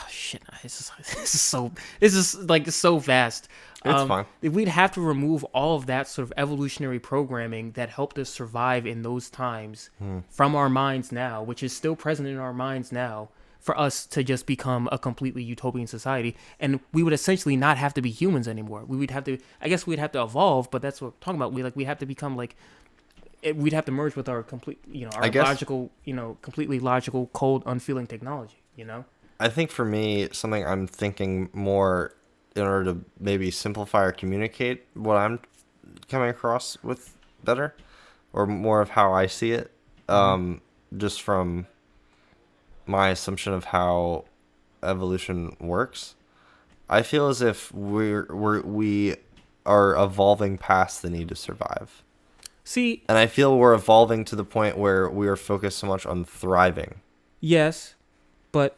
shit. This is like so vast. It's fine. We'd have to remove all of that sort of evolutionary programming that helped us survive in those times from our minds now, which is still present in our minds now, for us to just become a completely utopian society. And we would essentially not have to be humans anymore. We'd have to evolve, but that's what we're talking about. We'd have to become like, we'd have to merge with our complete, logical, completely logical, cold, unfeeling technology, I think for me, something I'm thinking more in order to maybe simplify or communicate what I'm coming across with better, or more of how I see it, just from my assumption of how evolution works. I feel as if we are evolving past the need to survive. See, and I feel we're evolving to the point where we are focused so much on thriving. Yes, but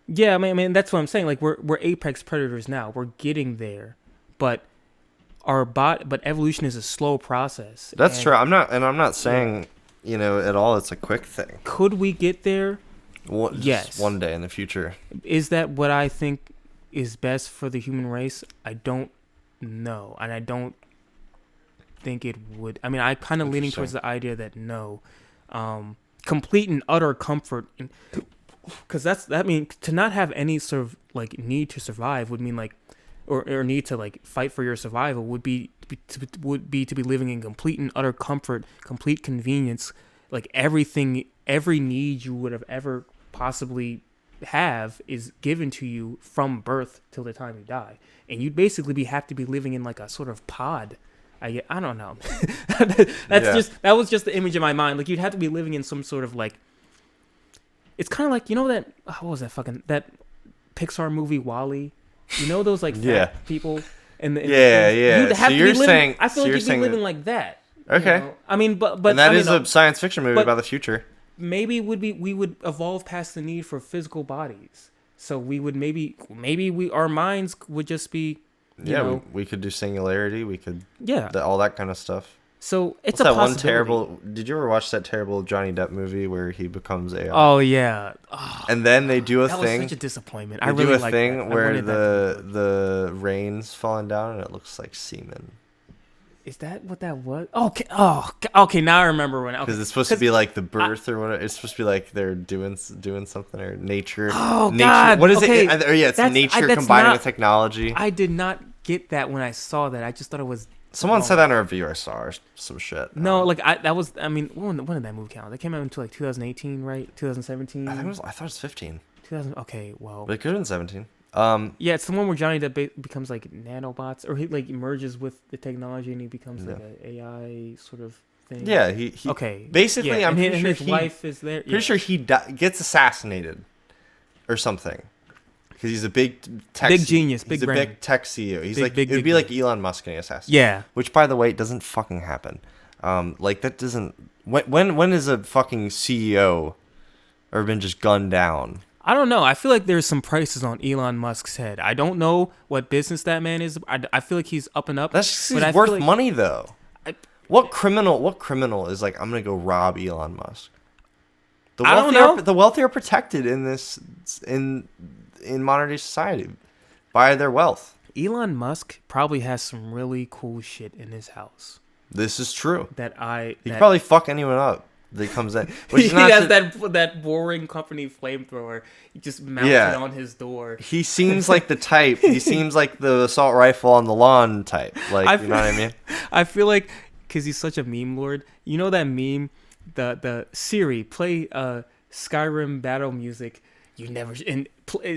yeah, I mean that's what I'm saying. Like we're apex predators now. We're getting there, but but evolution is a slow process. That's true. I'm not saying at all it's a quick thing. Could we get there? Yes, one day in the future. Is that what I think is best for the human race? I don't know, and I don't think it would. I mean, I kind of leaning towards the idea that no. Complete and utter comfort, because that means to not have any sort of like need to survive would mean like, or need to like fight for your survival would be to be living in complete and utter comfort, complete convenience, like everything, every need you would have ever possibly have is given to you from birth till the time you die, and you'd basically have to be living in like a sort of pod. I don't know. That was just the image in my mind. Like you'd have to be living in some sort of like. It's kind of like that. What was that Pixar movie WALL-E? You know those like fat people. And yeah. You'd have to be living. I feel like you'd be living like that. Okay. I mean, but and that is a science fiction movie about the future. Maybe we would evolve past the need for physical bodies. So we would maybe our minds would just be. We could do singularity. We could all that kind of stuff. So it's What's a that one possibility. terrible. Did you ever watch that terrible Johnny Depp movie where he becomes AI? Oh yeah. Oh, and then they do a that thing. was such a disappointment. They I really do a like thing that. where the rain's falling down and it looks like semen. Is that what that was? Okay. Oh, okay. Now I remember when. Because it's supposed to be like the birth or whatever. It's supposed to be like they're doing something or nature. Oh nature. God. What is okay. it? It's nature combining with technology. I did not get that when I saw that. I just thought it was. Someone said that in a review I saw or some shit. No, like that was. I mean, when did that movie count? That came out until like 2018, right? 2017. I thought it was 15. 2000. Okay, well. But it could have been 17. Yeah, it's the one where Johnny Depp becomes like nanobots, or he like merges with the technology and he becomes like an AI sort of thing. Yeah, he okay. Basically, yeah, I'm pretty sure his wife is there. Pretty sure he gets assassinated, or something, because he's a big tech, big genius, he's big a brain. big tech CEO. He's big, it'd be like Elon Musk getting assassinated. Yeah, which by the way doesn't fucking happen. Like that doesn't. When is a fucking CEO ever been just gunned down? I don't know. I feel like there's some prices on Elon Musk's head. I don't know what business that man is. I feel like he's up and up. That's just, he's worth money, though. What criminal is like, I'm gonna go rob Elon Musk? I don't know. The wealthy are protected in this in modern day society by their wealth. Elon Musk probably has some really cool shit in his house. This is true. He Can probably fuck anyone up that comes in. Which He is not has that boring company flamethrower. He just mounts it on his door. He seems like the type. He seems like the assault rifle on the lawn type. Like, you know what I mean? I feel like because he's such a meme lord. You know that meme, the Siri play Skyrim battle music. You never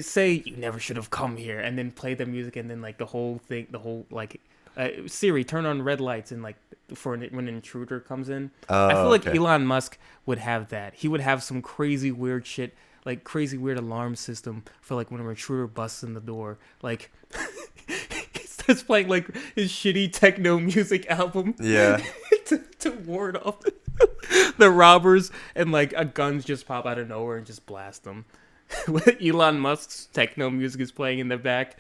say you never should have come here, and then play the music, and then like the whole like Siri turn on red lights and like for when an intruder comes in. I feel like Elon Musk would have that. He would have some crazy weird shit, like crazy weird alarm system for like when an intruder busts in the door. Like he starts playing like his shitty techno music album. Yeah. to ward off the robbers, and like guns just pop out of nowhere and just blast them. Elon Musk's techno music is playing in the back.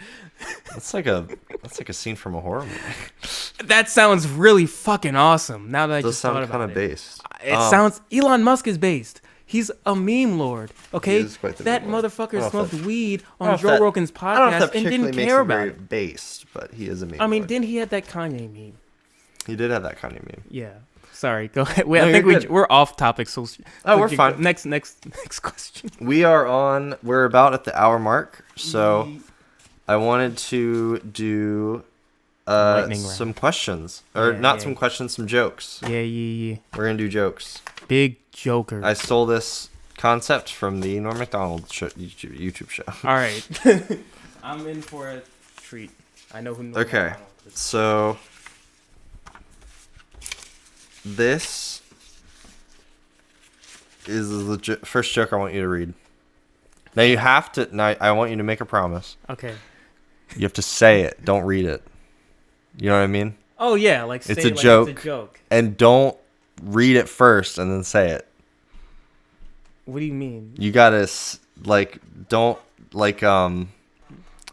That's like a scene from a horror movie. That sounds really fucking awesome. Now that I just thought about it. Does sound kind of based. It sounds Elon Musk is based. He's a meme lord. Okay, He is quite the that meme lord. motherfucker smoked weed I don't on know if Joe that- Rogan's I don't know if podcast that and didn't particularly makes care him about very it. based, but he is a meme. I mean, lord. didn't he have that Kanye meme? He did have that kind of meme. Yeah. Sorry. Go ahead. No, I think you're good. we're off topic. So We're fine. Next question. We're about at the hour mark, so I wanted to do Lightning round. some questions, or some questions, some jokes. Yeah. We're gonna do jokes. Big Joker. I stole this concept from the Norm Macdonald YouTube show. All right. I'm in for a treat. I know who. Norm Okay, Macdonald is. so this is the first joke I want you to read. Now you have to. Now I want you to make a promise. Okay. You have to say it. Don't read it. You know what I mean? Oh yeah, like say It's a it like joke. It's a joke. And don't read it first and then say it. What do you mean? You gotta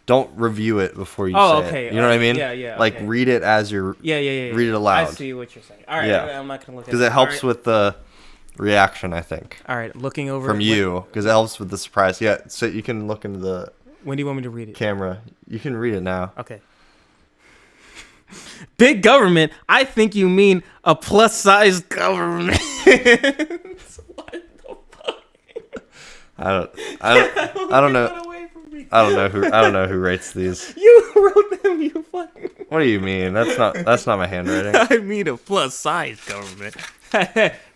don't review it before you say okay. it. You know what I mean? Yeah. Like okay. read it as you're Yeah. read it aloud. I see what you're saying. All right. Yeah. I'm not gonna look at it because it helps with the reaction. I think All right. Looking over from you because it helps with the surprise. Yeah. So you can look into the When do you want me to read it? camera. You can read it now. Okay. Big government. I think you mean a plus-size government. What the fuck? I don't know. Away from me. I don't know who writes these. You wrote them. You fucking. What do you mean? That's not my handwriting. I mean a plus-size government.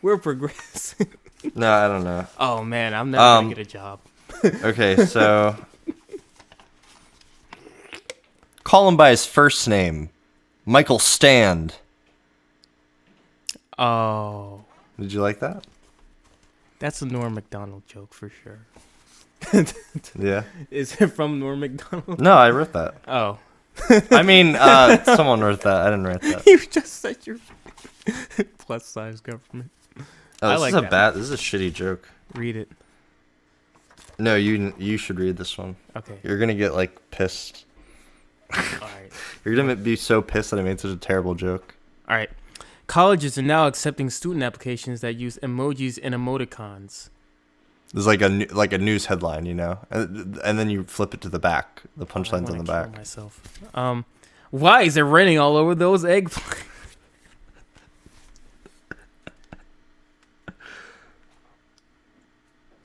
We're progressive. No, I don't know. Oh man, I'm never gonna get a job. Okay, so call him by his first name, Michael Stand. Oh, Did you like that? that's a Norm Macdonald joke for sure. Yeah. Is it from Norm Macdonald? No, I wrote that. Oh, I mean, someone wrote that. I didn't write that. you just said your plus-size government. Oh, I this like is a that bad. This is a shitty joke. Read it. No, you should read this one. Okay. You're gonna get like pissed. All right. You're gonna be so pissed that I made such a terrible joke. All right. Colleges are now accepting student applications that use emojis and emoticons. There's like a news headline, you know, and then you flip it to the back. The punchline's on the back. Myself. Why is it raining all over those eggplants?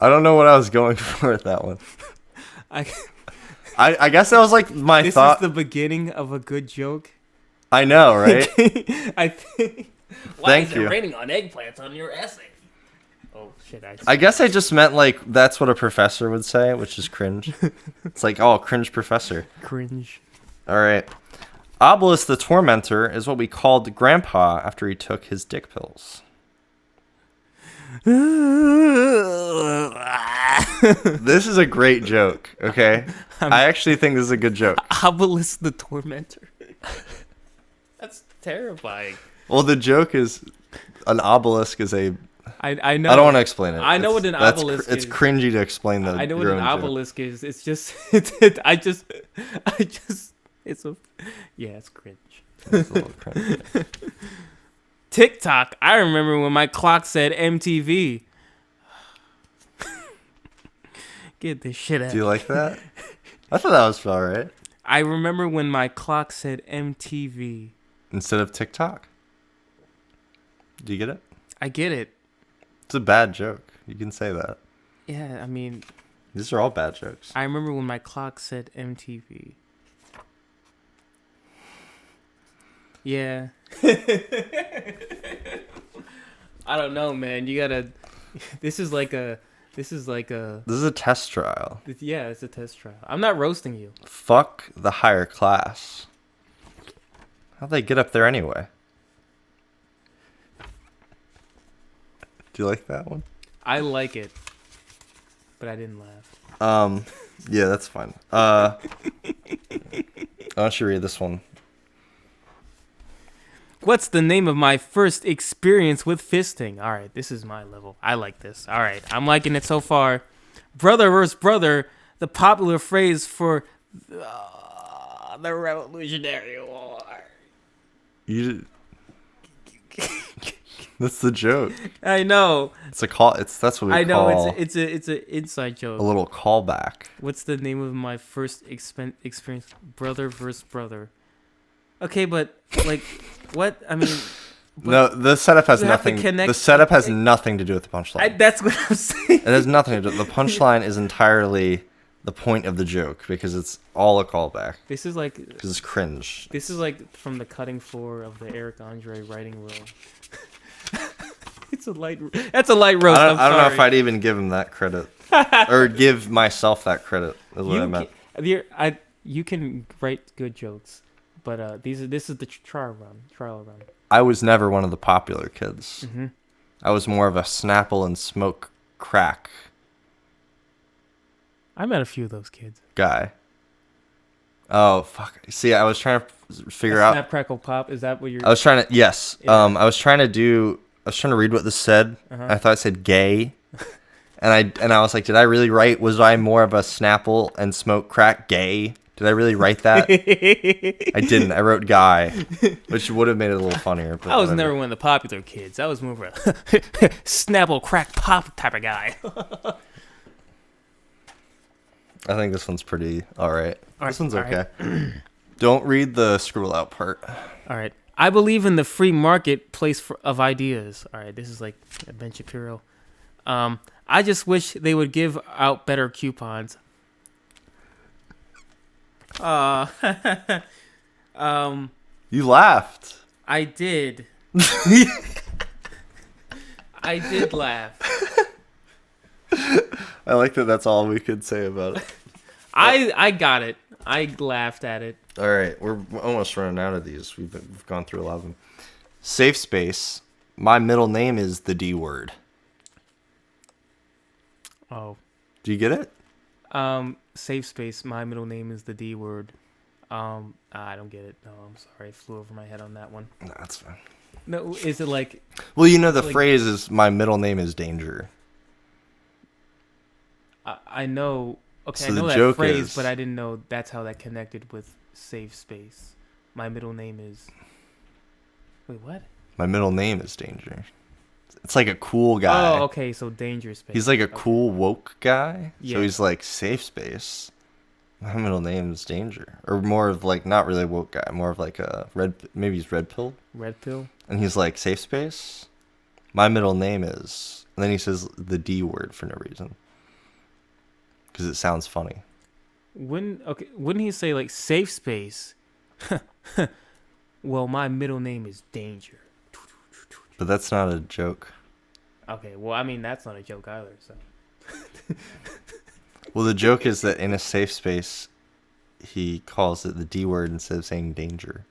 I don't know what I was going for with that one. I guess that was like my This thought. is the beginning of a good joke. I know, right? I think. Why Thank is you. it raining on eggplants on your essay? Oh shit! I guess I just meant like that's what a professor would say, which is cringe. It's like, oh, cringe professor. cringe. All right. Obelisk the Tormentor is what we called Grandpa after he took his dick pills. This is a great joke, okay? I actually think this is a good joke. Obelisk the Tormentor. That's terrifying. Well, the joke is an obelisk is a... I know. I don't want to explain it. I know what an obelisk It's is. cringy to explain the I know what your an own joke. obelisk is. It's just, it's a, yeah, it's cringe. It's a little cringe. TikTok. I remember when my clock said MTV. Get this shit out. Do you like that? I thought that was all right. I remember when my clock said MTV. Instead of TikTok. Do you get it? I get it. It's a bad joke. You can say that. Yeah, I mean, These are all bad jokes. I remember when my clock said MTV. Yeah. I don't know, man. You gotta. This is like a. This is a test trial. Yeah, it's a test trial. I'm not roasting you. Fuck the higher class. How'd they get up there anyway? Do you like that one? I like it, but I didn't laugh. Yeah, that's fine. Why don't you read this one? What's the name of my first experience with fisting? All right, this is my level. I like this. All right, I'm liking it so far. Brother versus brother, the popular phrase for the Revolutionary War. You. That's the joke. I know. It's a call. That's what we I know. call. It's an inside joke. A little callback. What's the name of my first experience? Brother versus brother. Okay, but like, what? I mean, No, the setup has you have to nothing. connect- The setup has nothing to do with the punchline. that's what I'm saying. It has nothing to do. The punchline is entirely the point of the joke because it's all a callback. This is like Because it's cringe. This is like from the cutting floor of the Eric Andre writing room. It's a light. That's a light roast. I don't know if sorry. I'd even give him that credit or give myself that credit. Is what I meant. You can write good jokes, but this is the trial run. I was never one of the popular kids. Mm-hmm. I was more of a Snapple and smoke crack I met a few of those kids. guy. Oh fuck! See, I was trying to figure out. Snap, crackle, pop. Is that what you're? I was trying to. Yes. Yeah. I was trying to read what this said. Uh-huh. I thought it said gay. And I was like, did I really write? Was I more of a Snapple and smoke crack gay? Did I really write that? I didn't. I wrote guy, which would have made it a little funnier. But I was whatever. never one of the popular kids. I was more of a Snapple, crack, pop type of guy. I think this one's pretty all right. This one's all okay. right. Don't read the scroll out part. All right. I believe in the free marketplace of ideas. All right. This is like Ben Shapiro. I just wish they would give out better coupons. You laughed. I did. I did laugh. I like that. That's all we could say about it. I got it. I laughed at it. All right, we're almost running out of these. We've gone through a lot of them. Safe space. My middle name is the D word. Oh. Do you get it? Safe space. My middle name is the D word. I don't get it. No, I'm sorry. It flew over my head on that one. No, that's fine. No, is it like Well, you know the like- phrase is my middle name is danger. I know? Okay, So I know the that joke phrase, is- but I didn't know that's how that connected with safe space. My middle name is. Wait, what? My middle name is danger. It's like a cool guy. Oh, okay. So danger space. He's like a Okay. cool woke guy. Yeah. So he's like safe space. My middle name is danger, or more of like not really a woke guy, more of like a red. Maybe he's red pill, Red pill. and he's like safe space. My middle name is, and then he says the D word for no reason, because it sounds funny. Wouldn't he say like safe space? Well, my middle name is danger. But that's not a joke. Okay, well, I mean that's not a joke either. So Well, the joke is that in a safe space, he calls it the D word instead of saying danger.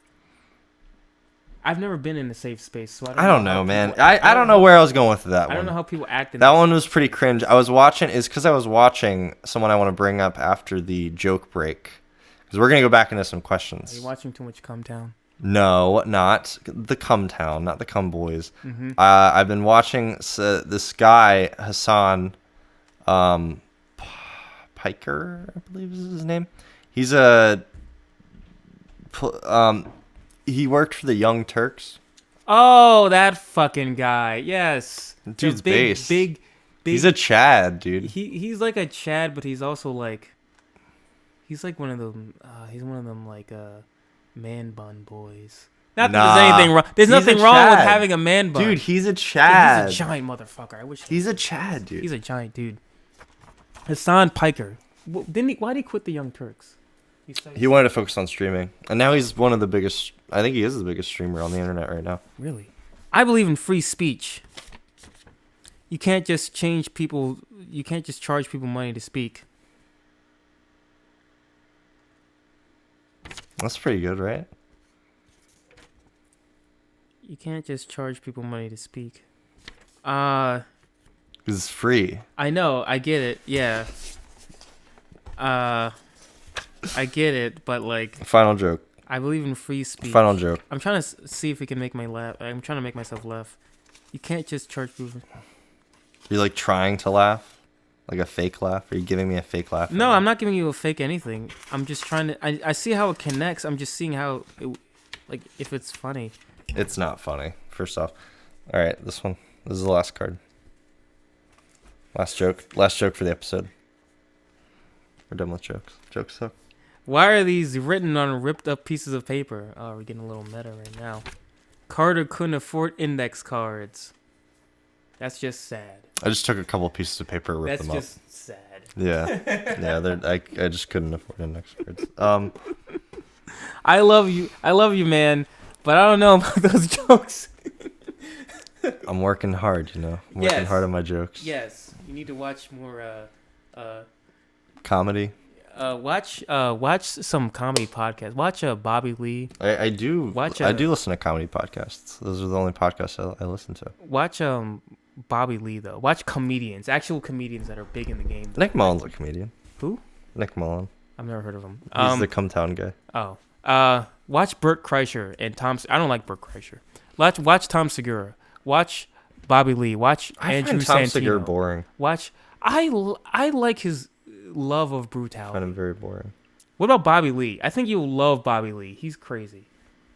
I've never been in a safe space, so I don't know, how man. people- I don't know where I was going with that I don't one. know how people act in That one was pretty cringe. I was watching someone I want to bring up after the joke break, because we're gonna go back into some Are questions. you watching too much Come Town? No, not the Cum Town, not the Cum Boys. Mm-hmm. I've been watching this guy Hassan, Piker, I believe is his name. He's he worked for the Young Turks. Oh, that fucking guy. Yes. The Dude's big, based. big. He's a Chad, dude. He's like a Chad, but he's also like. He's like one of them. He's one of them like man bun boys. Not that there's anything wrong. There's He's nothing a wrong with Chad. having a man bun. Dude, he's a Yeah, Chad. he's a giant motherfucker. I wish. He's a Chad, dude. He's a giant dude. Hassan Piker. Well, didn't he? Why did he quit the Young Turks? He wanted to focus on streaming, and now he's one of the biggest. I think he is the biggest streamer on the internet right now. Really? I believe in free speech. You can't just change people. You can't just charge people money to speak. That's pretty good, right? You can't just charge people money to speak. 'Cause it's free. I know. I get it. Yeah. I get it, but like, Final joke. I believe in free speech. Final joke. I'm trying to see if we can make my laugh. I'm trying to make myself laugh. You can't just charge people. You're like trying to laugh, like a fake laugh. Are you giving me a fake laugh? No, I'm not giving you a fake anything. I'm just trying to. I see how it connects. I'm just seeing how, like, if it's funny. It's not funny. First off, all right. This is the last card. Last joke. Last joke for the episode. We're done with jokes. Jokes suck. Why are these written on ripped up pieces of paper? Oh, we're getting a little meta right now. Carter couldn't afford index cards. That's just sad. I just took a couple pieces of paper, and ripped That's them up. just sad. Yeah, yeah. I just couldn't afford index cards. I love you, man. But I don't know about those jokes. I'm working hard, I'm working Yes. hard on my jokes. Yes, you need to watch more. Comedy. Watch some comedy podcasts. Watch Bobby Lee. I do. Watch I do listen to comedy podcasts. Those are the only podcasts I listen to. Watch Bobby Lee though. Watch comedians, actual comedians that are big in the game. Nick Mullen's a comedian. Who? Nick Mullen. I've never heard of him. He's the Come Town guy. Oh. Watch Bert Kreischer and Tom. I don't like Bert Kreischer. Watch Tom Segura. Watch Bobby Lee. Watch Andrew I find Tom Santino. Segura boring. Watch. I like his love of I brutality. find him very boring. What about Bobby Lee? I think you'll love Bobby Lee. He's crazy.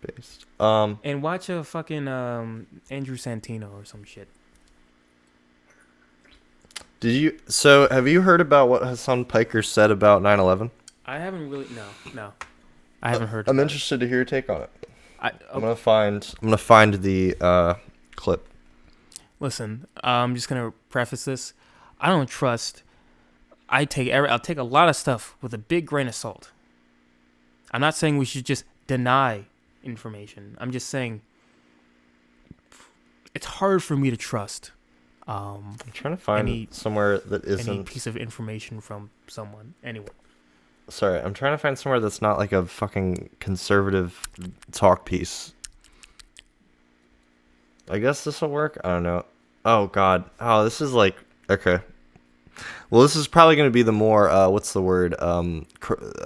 Based. And watch a fucking Andrew Santino or some shit. Have you heard about what Hassan Piker said about 9/11? I haven't really. No. I haven't heard. I'm about interested to hear your take on it. it. I'm gonna find the clip. Listen, I'm just gonna preface this. I don't trust. I'll take a lot of stuff with a big grain of salt. I'm not saying we should just deny information. I'm just saying it's hard for me to trust. I'm trying to find somewhere that isn't any piece of information from someone. Anyway. Sorry, I'm trying to find somewhere that's not like a fucking conservative talk piece. I guess this will work. I don't know. Oh god. Oh, this is like okay. Well, this is probably going to be the more what's the word?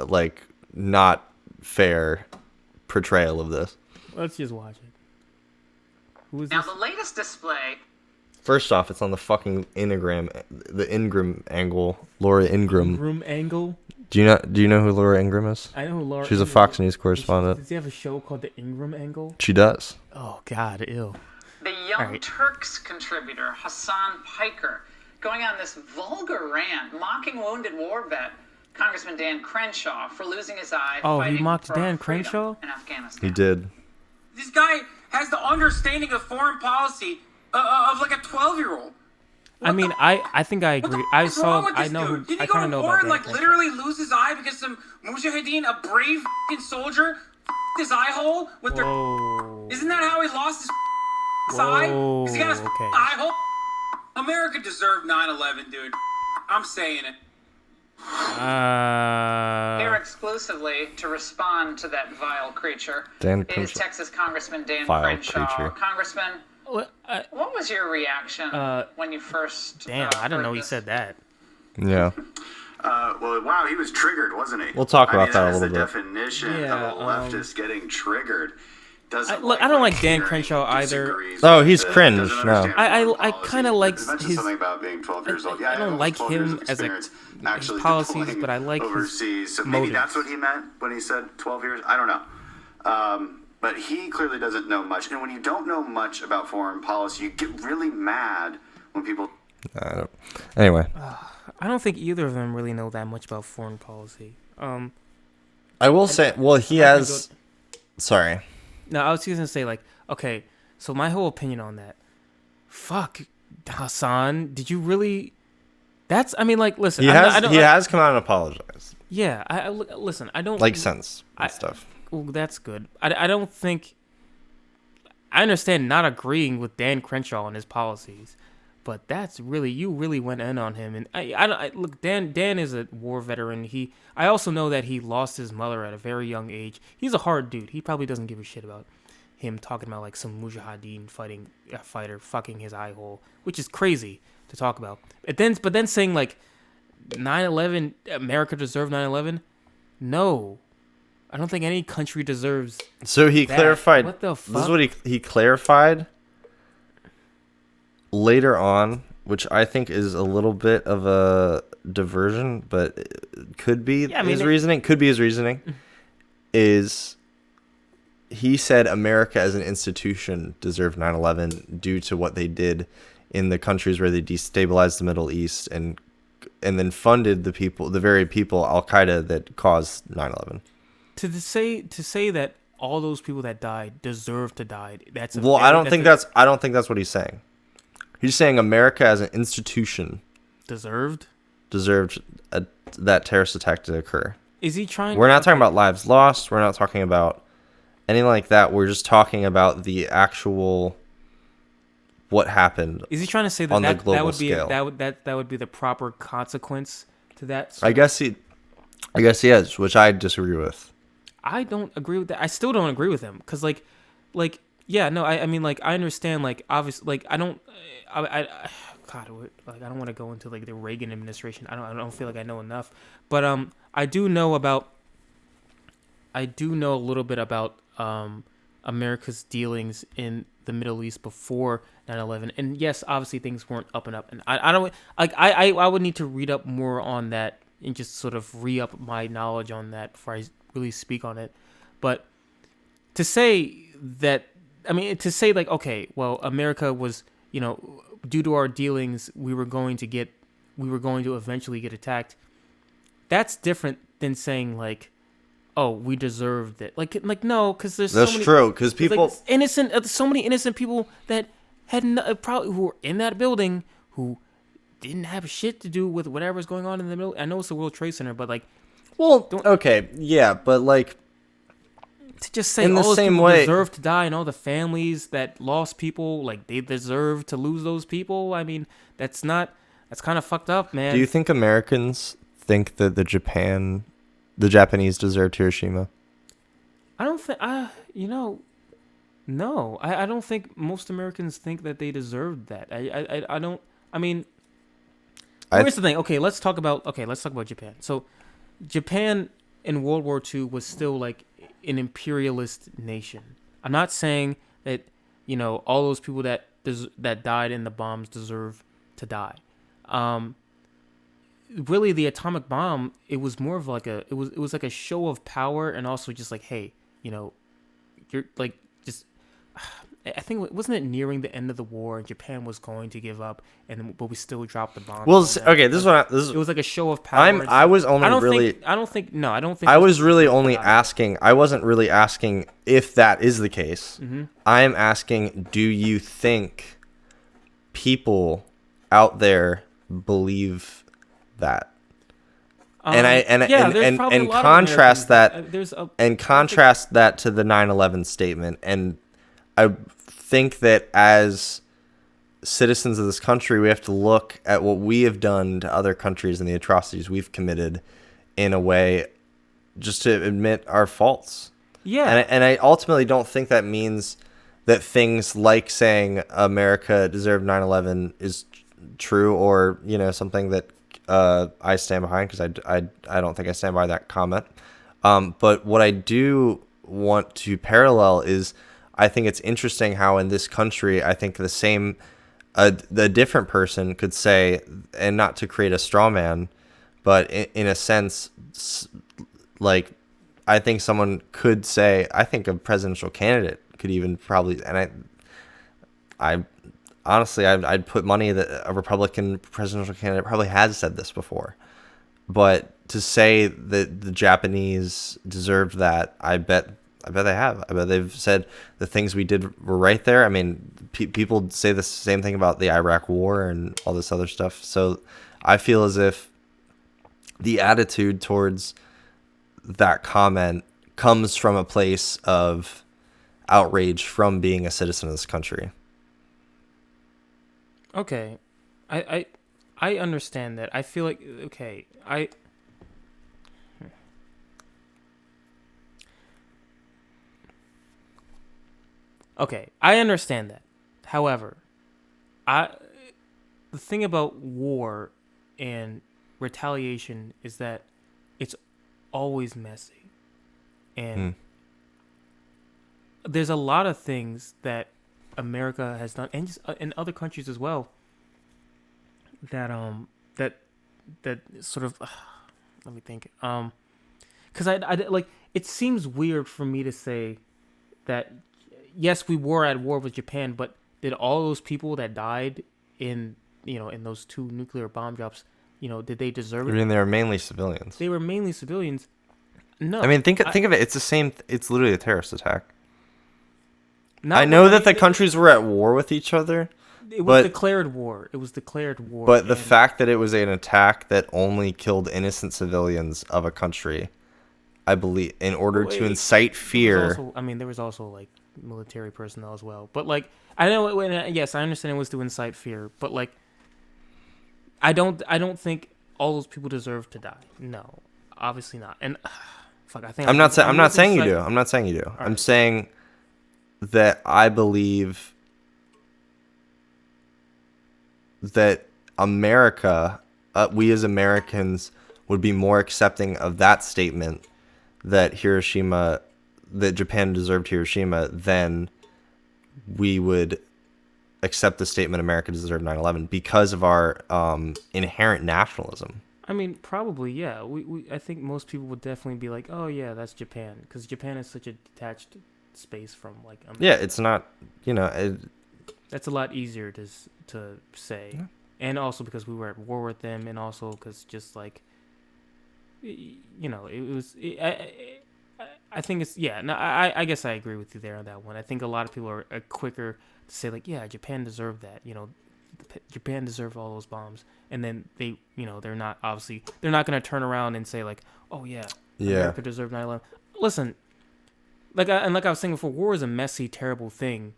Like not fair portrayal of this. Let's just watch it. Who is Now this? the latest display. First off, it's on the fucking the Ingram angle. Laura Ingram. Room angle. Do you know who Laura Ingram is? I know who Laura. She's a Ingram Fox is. News correspondent. Does he have a show called The Ingram Angle? She does. Oh God, ew. The Young All right. Turks contributor Hassan Piker going on this vulgar rant, mocking wounded war vet Congressman Dan Crenshaw for losing his eye. Oh, he fighting mocked for Dan freedom Crenshaw? in Afghanistan. He did. This guy has the understanding of foreign policy of like a 12-year-old. I mean, I think I agree. I What's wrong saw. with I this know dude? who. Did I he go kind of to know war about and Dan like Crenshaw. literally lose his eye because some mujahideen, a brave soldier, his eye hole with their? Whoa. Isn't that how he lost his eye? Whoa, 'Cause he got his okay. eye hole. America deserved 9/11, dude. I'm saying it. Here exclusively to respond to that vile creature Dan is Crenshaw. Texas Congressman Dan Vile Crenshaw. creature. Congressman, What? what was your reaction when you first? Damn, I didn't heard know he this? said that. Yeah. Well, wow, he was triggered, wasn't he? We'll talk about that a is little the bit. definition Yeah, of a leftist getting triggered. Doesn't look, I don't what like Dan he's Crenshaw hearing, either. disagrees Oh, with he's it, cringe, doesn't no. understand I foreign kinda policy. like You mentioned his- something about being 12 years old. Yeah, I don't have like 12 years him of as a- experience his actually policies, deploying but I like his overseas. So maybe motives. that's what he meant when he said 12 years. I don't know. but he clearly doesn't know much. And when you don't know much about foreign policy, you get really mad when people. Anyway, I don't think either of them really know that much about foreign policy. I will say, well, he has. Sorry. No, I was just gonna say, like, okay, so my whole opinion on that. Fuck, Hassan, did you really? That's, I mean, like, listen, He has come out and apologized. Yeah, I listen. I don't Like sense and stuff. Well, that's good. I don't think. I understand not agreeing with Dan Crenshaw and his policies, but that's really, you really went in on him. And I look, Dan is a war veteran. I also know that he lost his mother at a very young age. He's a hard dude. He probably doesn't give a shit about him talking about like some mujahideen fighter fucking his eye hole, which is crazy to talk about. But then saying like 9/11, America deserved 9/11. No, I don't think any country deserves. So he that. clarified. What the fuck? This is what he clarified later on, which I think is a little bit of a diversion, but it could be his reasoning. Could be his reasoning. Is he said America as an institution deserved 9/11 due to what they did in the countries where they destabilized the Middle East and then funded the very people Al Qaeda that caused 9/11. To say that all those people that died deserve to die. I don't think that's what he's saying. He's saying America as an institution deserved that terrorist attack to occur. Is he trying? We're not talking about lives lost. We're not talking about anything like that. We're just talking about the actual what happened. Is he trying to say that on the that global would be scale. that would be the proper consequence to that? I guess he is, which I disagree with. I don't agree with that. I still don't agree with him because like yeah, no, I mean like I understand like obviously like I don't God, like I don't want to go into like the Reagan administration. I don't feel like I know enough, but I do know a little bit about America's dealings in the Middle East before 9/11, and yes, obviously things weren't up and up, and I don't like I would need to read up more on that and just sort of re-up my knowledge on that before I really speak on it. But to say that, I mean, to say like, okay, well, America was, due to our dealings, we were going to eventually get attacked. That's different than saying like, oh, we deserved it. Like no, because that's true. Because people so many innocent people that had probably who were in that building who didn't have shit to do with whatever's going on in the middle. I know it's the World Trade Center, but like, well, okay, yeah, but like, to just say in the all those same people way, deserve to die, and all the families that lost people, like they deserve to lose those people. I mean, that's kind of fucked up, man. Do you think Americans think that the Japanese deserved Hiroshima? I don't think no. I don't think most Americans think that they deserved that. I don't. I mean, here's the thing. Okay, let's talk about Japan. So, Japan in World War II was still like an imperialist nation. I'm not saying that all those people that died in the bombs deserve to die. Really, the atomic bomb, it was more of like it was like a show of power, and also just like, hey, you're like just. I think wasn't it nearing the end of the war, and Japan was going to give up, but we still dropped the bomb. Well, okay, this is it was like a show of power. I wasn't really asking. I wasn't really asking if that is the case. Mm-hmm. I am asking, do you think people out there believe that? And contrast that to the 9/11 statement. And I think that as citizens of this country, we have to look at what we have done to other countries and the atrocities we've committed in a way just to admit our faults. Yeah. And I ultimately don't think that means that things like saying America deserved 9/11 is true, or something that I stand behind, because I don't think I stand by that comment. But what I do want to parallel is, I think it's interesting how in this country, I think the different person could say, and not to create a straw man, but in a sense, like, I think someone could say, I think a presidential candidate could even probably, and I honestly, I'd put money that a Republican presidential candidate probably has said this before. But to say that the Japanese deserved that, I bet they have. I bet they've said the things we did were right there. I mean, people say the same thing about the Iraq War and all this other stuff. So I feel as if the attitude towards that comment comes from a place of outrage from being a citizen of this country. Okay, I understand that. I feel like okay, I understand that. However, the thing about war and retaliation is that it's always messy, and there's a lot of things that America has done, and just in other countries as well, that that sort of let me think, because I like, it seems weird for me to say that yes, we were at war with Japan, but did all those people that died in in those 2 nuclear bomb drops, did they deserve it? I mean, they were mainly civilians. They were mainly civilians. No, I mean, think of it. It's the same. It's literally a terrorist attack. not I know that the it- countries were at war with each other, It was but- declared war. It was declared war. but the and fact that it was an attack that only killed innocent civilians of a country, I believe, in order to Wait, incite there was fear. also- I mean, there was also like military personnel as well. But like, I know. Yes, I understand it was to incite fear. But like, I don't think all those people deserve to die. No, obviously not. And fuck, I think I'm not saying you losing do. sight- I'm not saying you do. I'm right. saying that I believe that America, we as Americans, would be more accepting of that statement that Japan deserved Hiroshima than we would accept the statement America deserved 9/11 because of our inherent nationalism. I mean, probably, yeah. I think most people would definitely be like, oh yeah, that's Japan, because Japan is such a detached space from like America. Yeah, it's not, That's a lot easier to say, and also because we were at war with them, and also because just like, it was. I think it's No, I guess I agree with you there on that one. I think a lot of people are quicker to say like, yeah, Japan deserved that. Japan deserved all those bombs, and then they, they're not going to turn around and say like, oh yeah, America deserved 9/11. Listen, like I was saying before, war is a messy, terrible thing.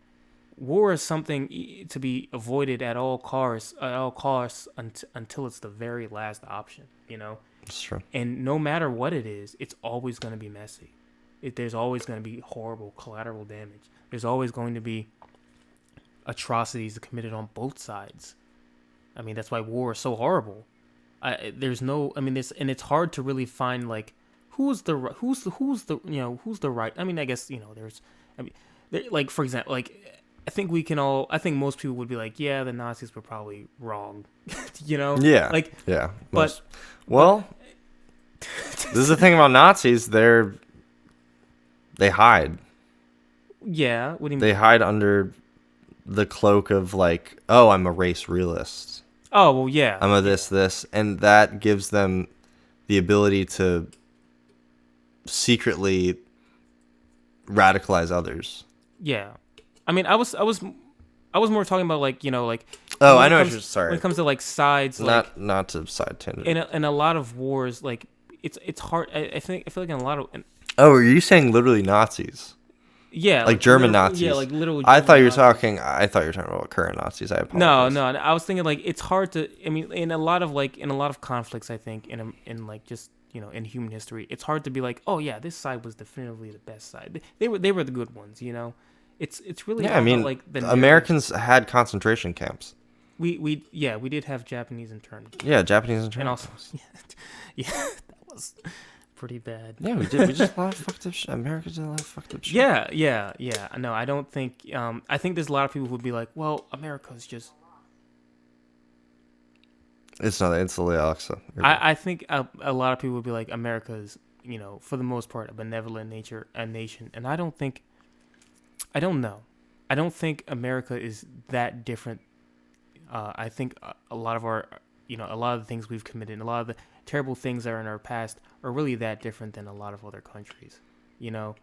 War is something to be avoided at all costs until it's the very last option. It's true. And no matter what it is, it's always going to be messy. There's always going to be horrible collateral damage. There's always going to be atrocities committed on both sides. I mean, that's why war is so horrible. It's hard to really find like who's the right. I mean, I guess like for example, like I think most people would be like, yeah, the Nazis were probably wrong. Yeah. Like, yeah. but This is the thing about Nazis. They hide. Yeah. What do you mean? They hide under the cloak of like, oh, I'm a race realist. Oh, well, yeah. I'm a this, and that gives them the ability to secretly radicalize others. Yeah. I mean, I was more talking about like, like. Oh, when I it know comes- what you're. Sorry. When it comes to like sides, like Not to side tangent. in a lot of wars, like it's hard. I feel like in a lot of. Oh, are you saying literally Nazis? Yeah, Like German literal- Nazis. Yeah, like literal. I thought you were German Nazis. talking. I thought you were talking about current Nazis. I No, apologize. no. I was thinking like it's hard to. I mean, in a lot of conflicts, I think in like just in human history, it's hard to be like, oh yeah, this side was definitively the best side. They were the good ones. It's really Yeah, all I mean, about, like the Americans had concentration camps. We did have Japanese internment. Yeah, Japanese internment. And also, yeah, that was pretty bad. Yeah, we did. We just a lot of fucked up shit. America did a lot of fucked up shit. Yeah. No, I don't think. I think there's a lot of people who would be like, "Well, America's just." It's not. It's the Alexa. I think a lot of people would be like, "America for the most part, a benevolent nation, and I don't know. I don't think America is that different. I think a lot of a lot of the things we've committed, a lot of the terrible things that are in our past are really that different than a lot of other countries. A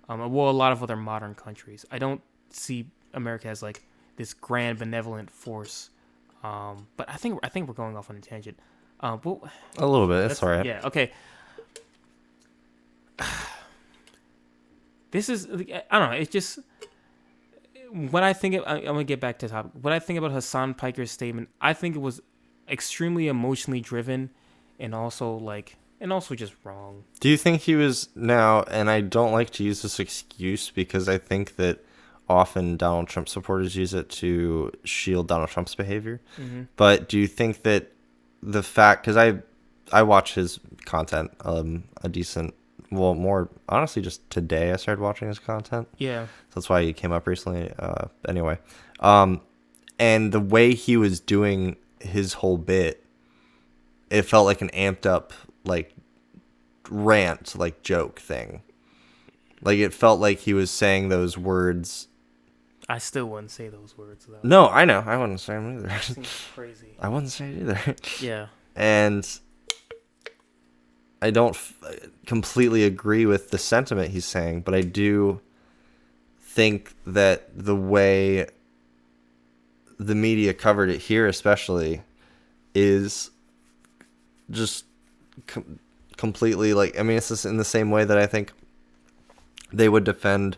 lot of other modern countries. I don't see America as like this grand benevolent force. But I think we're going off on a tangent. But A little bit. It's all right. yeah. Okay. This is, I don't know. It's just when I think I'm gonna get back to the topic. When I think about Hassan Piker's statement, I think it was extremely emotionally driven, and also just wrong. Do you think he was now? And I don't like to use this excuse because I think that often Donald Trump supporters use it to shield Donald Trump's behavior. Mm-hmm. But do you think that the fact, because I watch his content a decent, well, more honestly, just today I started watching his content. Yeah. So that's why he came up recently. Anyway, and the way he was doing his whole bit, it felt like an amped up like rant, like joke thing. Like it felt like he was saying those words. I still wouldn't say those words though. No, I know. I wouldn't say them either. That seems crazy. I wouldn't say it either. Yeah. And I don't completely agree with the sentiment he's saying, but I do think that the way the media covered it here especially is just completely like, I mean, it's just in the same way that I think they would defend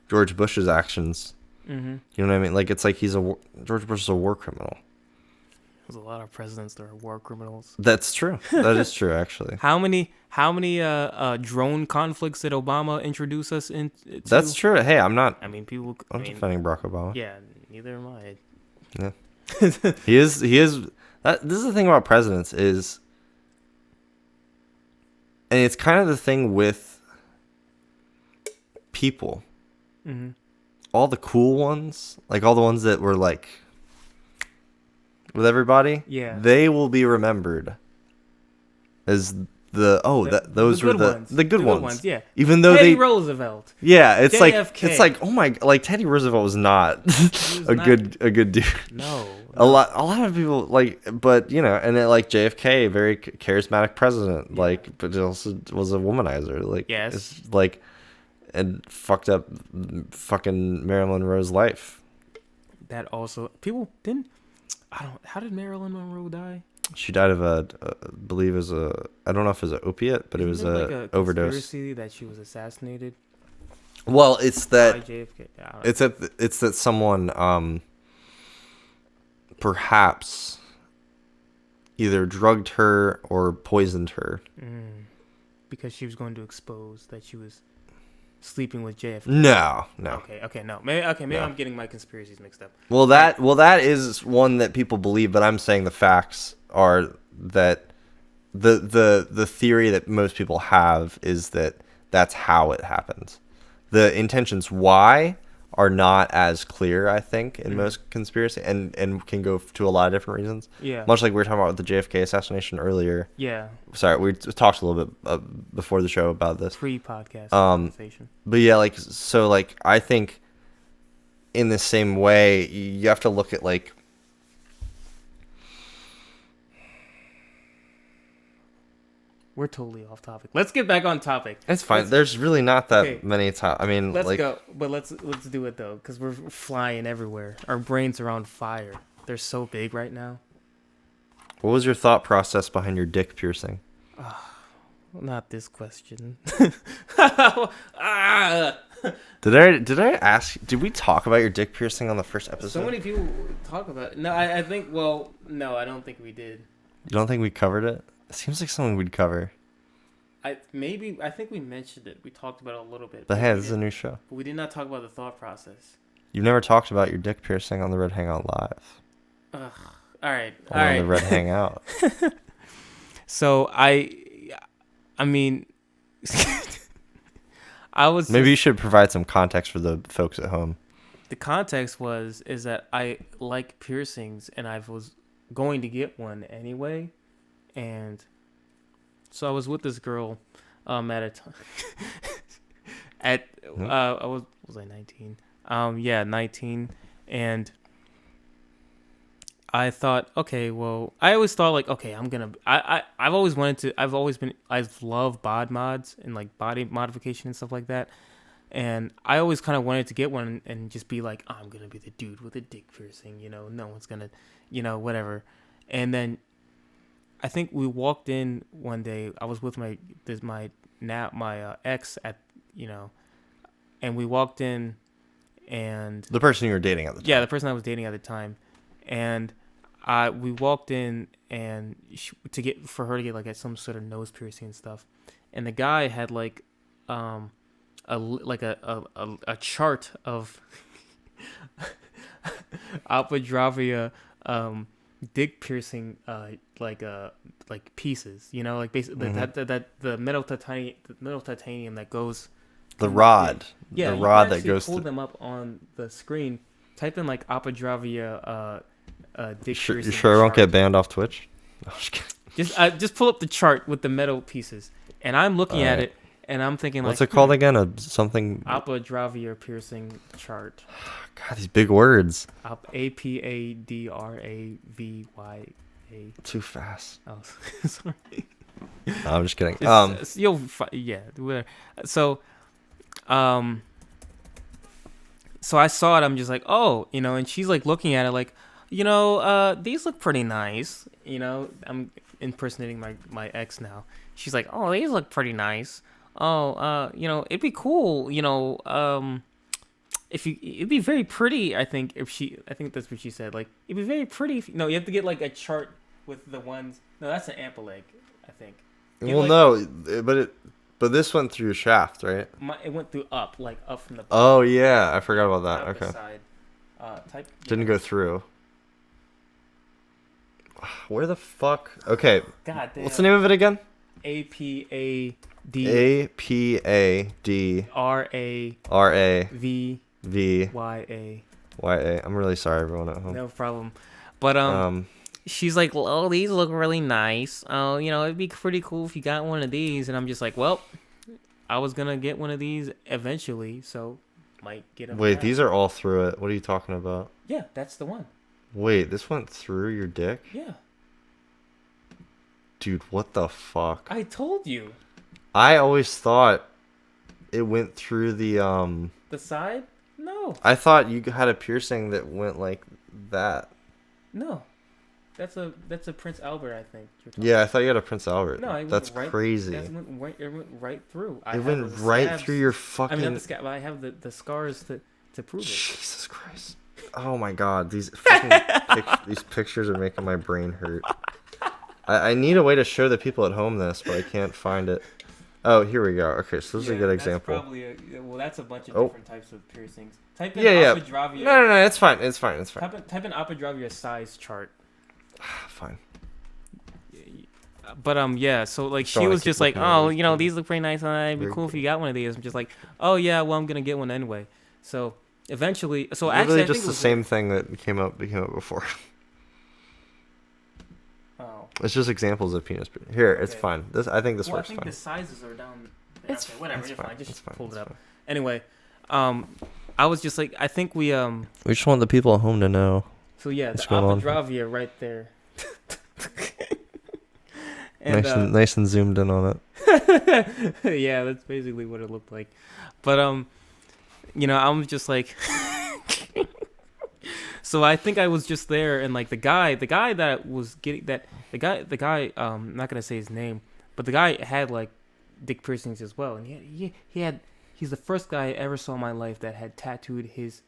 George Bush's actions. Mm-hmm. You know what I mean? Like, it's like George Bush is a war criminal. There's a lot of presidents that are war criminals. That's true. That is true, actually. How many drone conflicts did Obama introduce us into? That's true. Hey, I'm defending Barack Obama. Yeah, neither am I. Yeah. He is this is the thing about presidents is, and it's kind of the thing with people. Mm-hmm. All the cool ones, like all the ones that were like with everybody, yeah, they will be remembered as those were the good ones. Yeah, even though Teddy Roosevelt. Yeah, it's JFK. like oh my, like Teddy Roosevelt was not a good dude. No. A lot of people like, but and then like JFK, very charismatic president, Yeah. like, but also was a womanizer, like, Yes. it's like, and fucked up fucking Marilyn Monroe's life. That also how did Marilyn Monroe die? She died of I believe it was I don't know if it was an opiate, but it was a overdose. Conspiracy that she was assassinated Well, it's by that JFK. I don't know. it's that someone perhaps either drugged her or poisoned her. Because she was going to expose that she was sleeping with JFK. No. Okay, no. Maybe No. I'm getting my conspiracies mixed up. Well, that is one that people believe, but I'm saying the facts are that the theory that most people have is that that's how it happens. The intentions why are not as clear, I think, in most conspiracy, and can go to a lot of different reasons. Yeah. Much like we were talking about with the JFK assassination earlier. Yeah. Sorry, we talked a little bit before the show about this. Pre-podcast conversation. But yeah, like, so, like, I think in the same way, you have to look at, like, We're totally off topic. Let's get back on topic. it's fine. There's really not that many times. I mean, Let's like, go, but let's do it though, because we're flying everywhere. Our brains are on fire. They're so big right now. what was your thought process behind your dick piercing? Not this question. Did I ask? Did we talk about your dick piercing on the first episode? So many people talk about it. No, I think. Well, no, I don't think we did. You don't think we covered it? It seems like something we'd cover. I think we mentioned it. We talked about it a little bit. But hey, this is a new show. But we did not talk about the thought process. You've never talked about your dick piercing on the Red Hangout Live. All right. On the Red Hangout. So I mean, I was. Maybe you should provide some context for the folks at home. The context is that I like piercings and I was going to get one anyway, and so I was with this girl At a time. At I was I 19? Yeah, 19, and I thought, okay, well, I always thought like, okay, I've always wanted to. I've loved bod mods and like body modification and stuff like that. And I always kind of wanted to get one and just be like, I'm going to be the dude with a dick piercing, no one's going to, whatever. And then I think we walked in one day, I was with my ex at, and we walked in and. The person you were dating at the time. Yeah, the person I was dating at the time. And we walked in and for her to get like some sort of nose piercing and stuff. And the guy had like, a chart of Apadravia dick piercing like pieces, like basically that the metal titanium that goes the rod yeah the you rod can that actually goes pull through. them up on the screen, type in like Apadravia dick You piercing sure I won't chart. get banned off Twitch? No, I'm just kidding. Just pull up the chart with the metal pieces, and I'm looking at Alright. it and I'm thinking What's like it called again? Something. Apadravia piercing chart. God, these big words. Apadravya. Too fast. Oh, sorry. No, I'm just kidding. Yeah, whatever. So I saw it. I'm just like, oh, and she's like looking at it like, these look pretty nice. I'm impersonating my ex now. She's like, oh, these look pretty nice. Oh, it'd be cool. It'd be very pretty. I think that's what she said. Like, it'd be very pretty. No, you have to get like a chart with the ones. No, that's an ampeleg, I think. Well, no, but this went through your shaft, right? It went through up from the. Oh yeah, I forgot about Not that. the Okay. side. Didn't go through. Where the fuck? Okay. God damn. What's the name of it again? Apadravya. RAVVYA. I'm really sorry, everyone at home. No problem. But she's like, oh, these look really nice. Oh, it'd be pretty cool if you got one of these. And I'm just like, well, I was gonna get one of these eventually, so might get them. Wait, now. these are all through it. What are you talking about? Yeah, that's the one. Wait, this went through your dick? Yeah. Dude, what the fuck? I told you. I always thought it went through the The side? No. I thought you had a piercing that went like that. No. That's a Prince Albert, I think. Yeah, I thought you had a Prince Albert. No, it that's went right, crazy. It went right through. It went right through your fucking. I mean, not the scab, but I have the scars to prove it. Jesus Christ! Oh my God, these fucking these pictures are making my brain hurt. I need a way to show the people at home this, but I can't find it. Oh, here we go. Okay, so this is a good example. That's a bunch of different types of piercings. Type in Yeah. Apadravya. No, it's fine. Type in Apadravya size chart. Fine. But yeah, so like she Don't was keep just like, looking at oh, these these look pretty nice, and it'd be cool if you got one of these. I'm just like, oh yeah, well I'm gonna get one anyway. So eventually, so Literally actually, I just think it the was same thing that came up before. Oh. It's just examples of penis. Here, it's Okay. fine. I think this Well, I works think fine. the sizes are down. It's okay, whatever. it's You're fine, fine. it's Just fine, pulled it's it up. fine. Anyway, I was just like, I think we We just want the people at home to know. So yeah, What's the going on? Apadravya right there. And, Nice and zoomed in on it. yeah, that's basically what it looked like. But I was just like, so I think I was just there, and like the guy that was getting that, the guy, I'm not gonna say his name, but the guy had like dick piercings as well, and he's the first guy I ever saw in my life that had tattooed his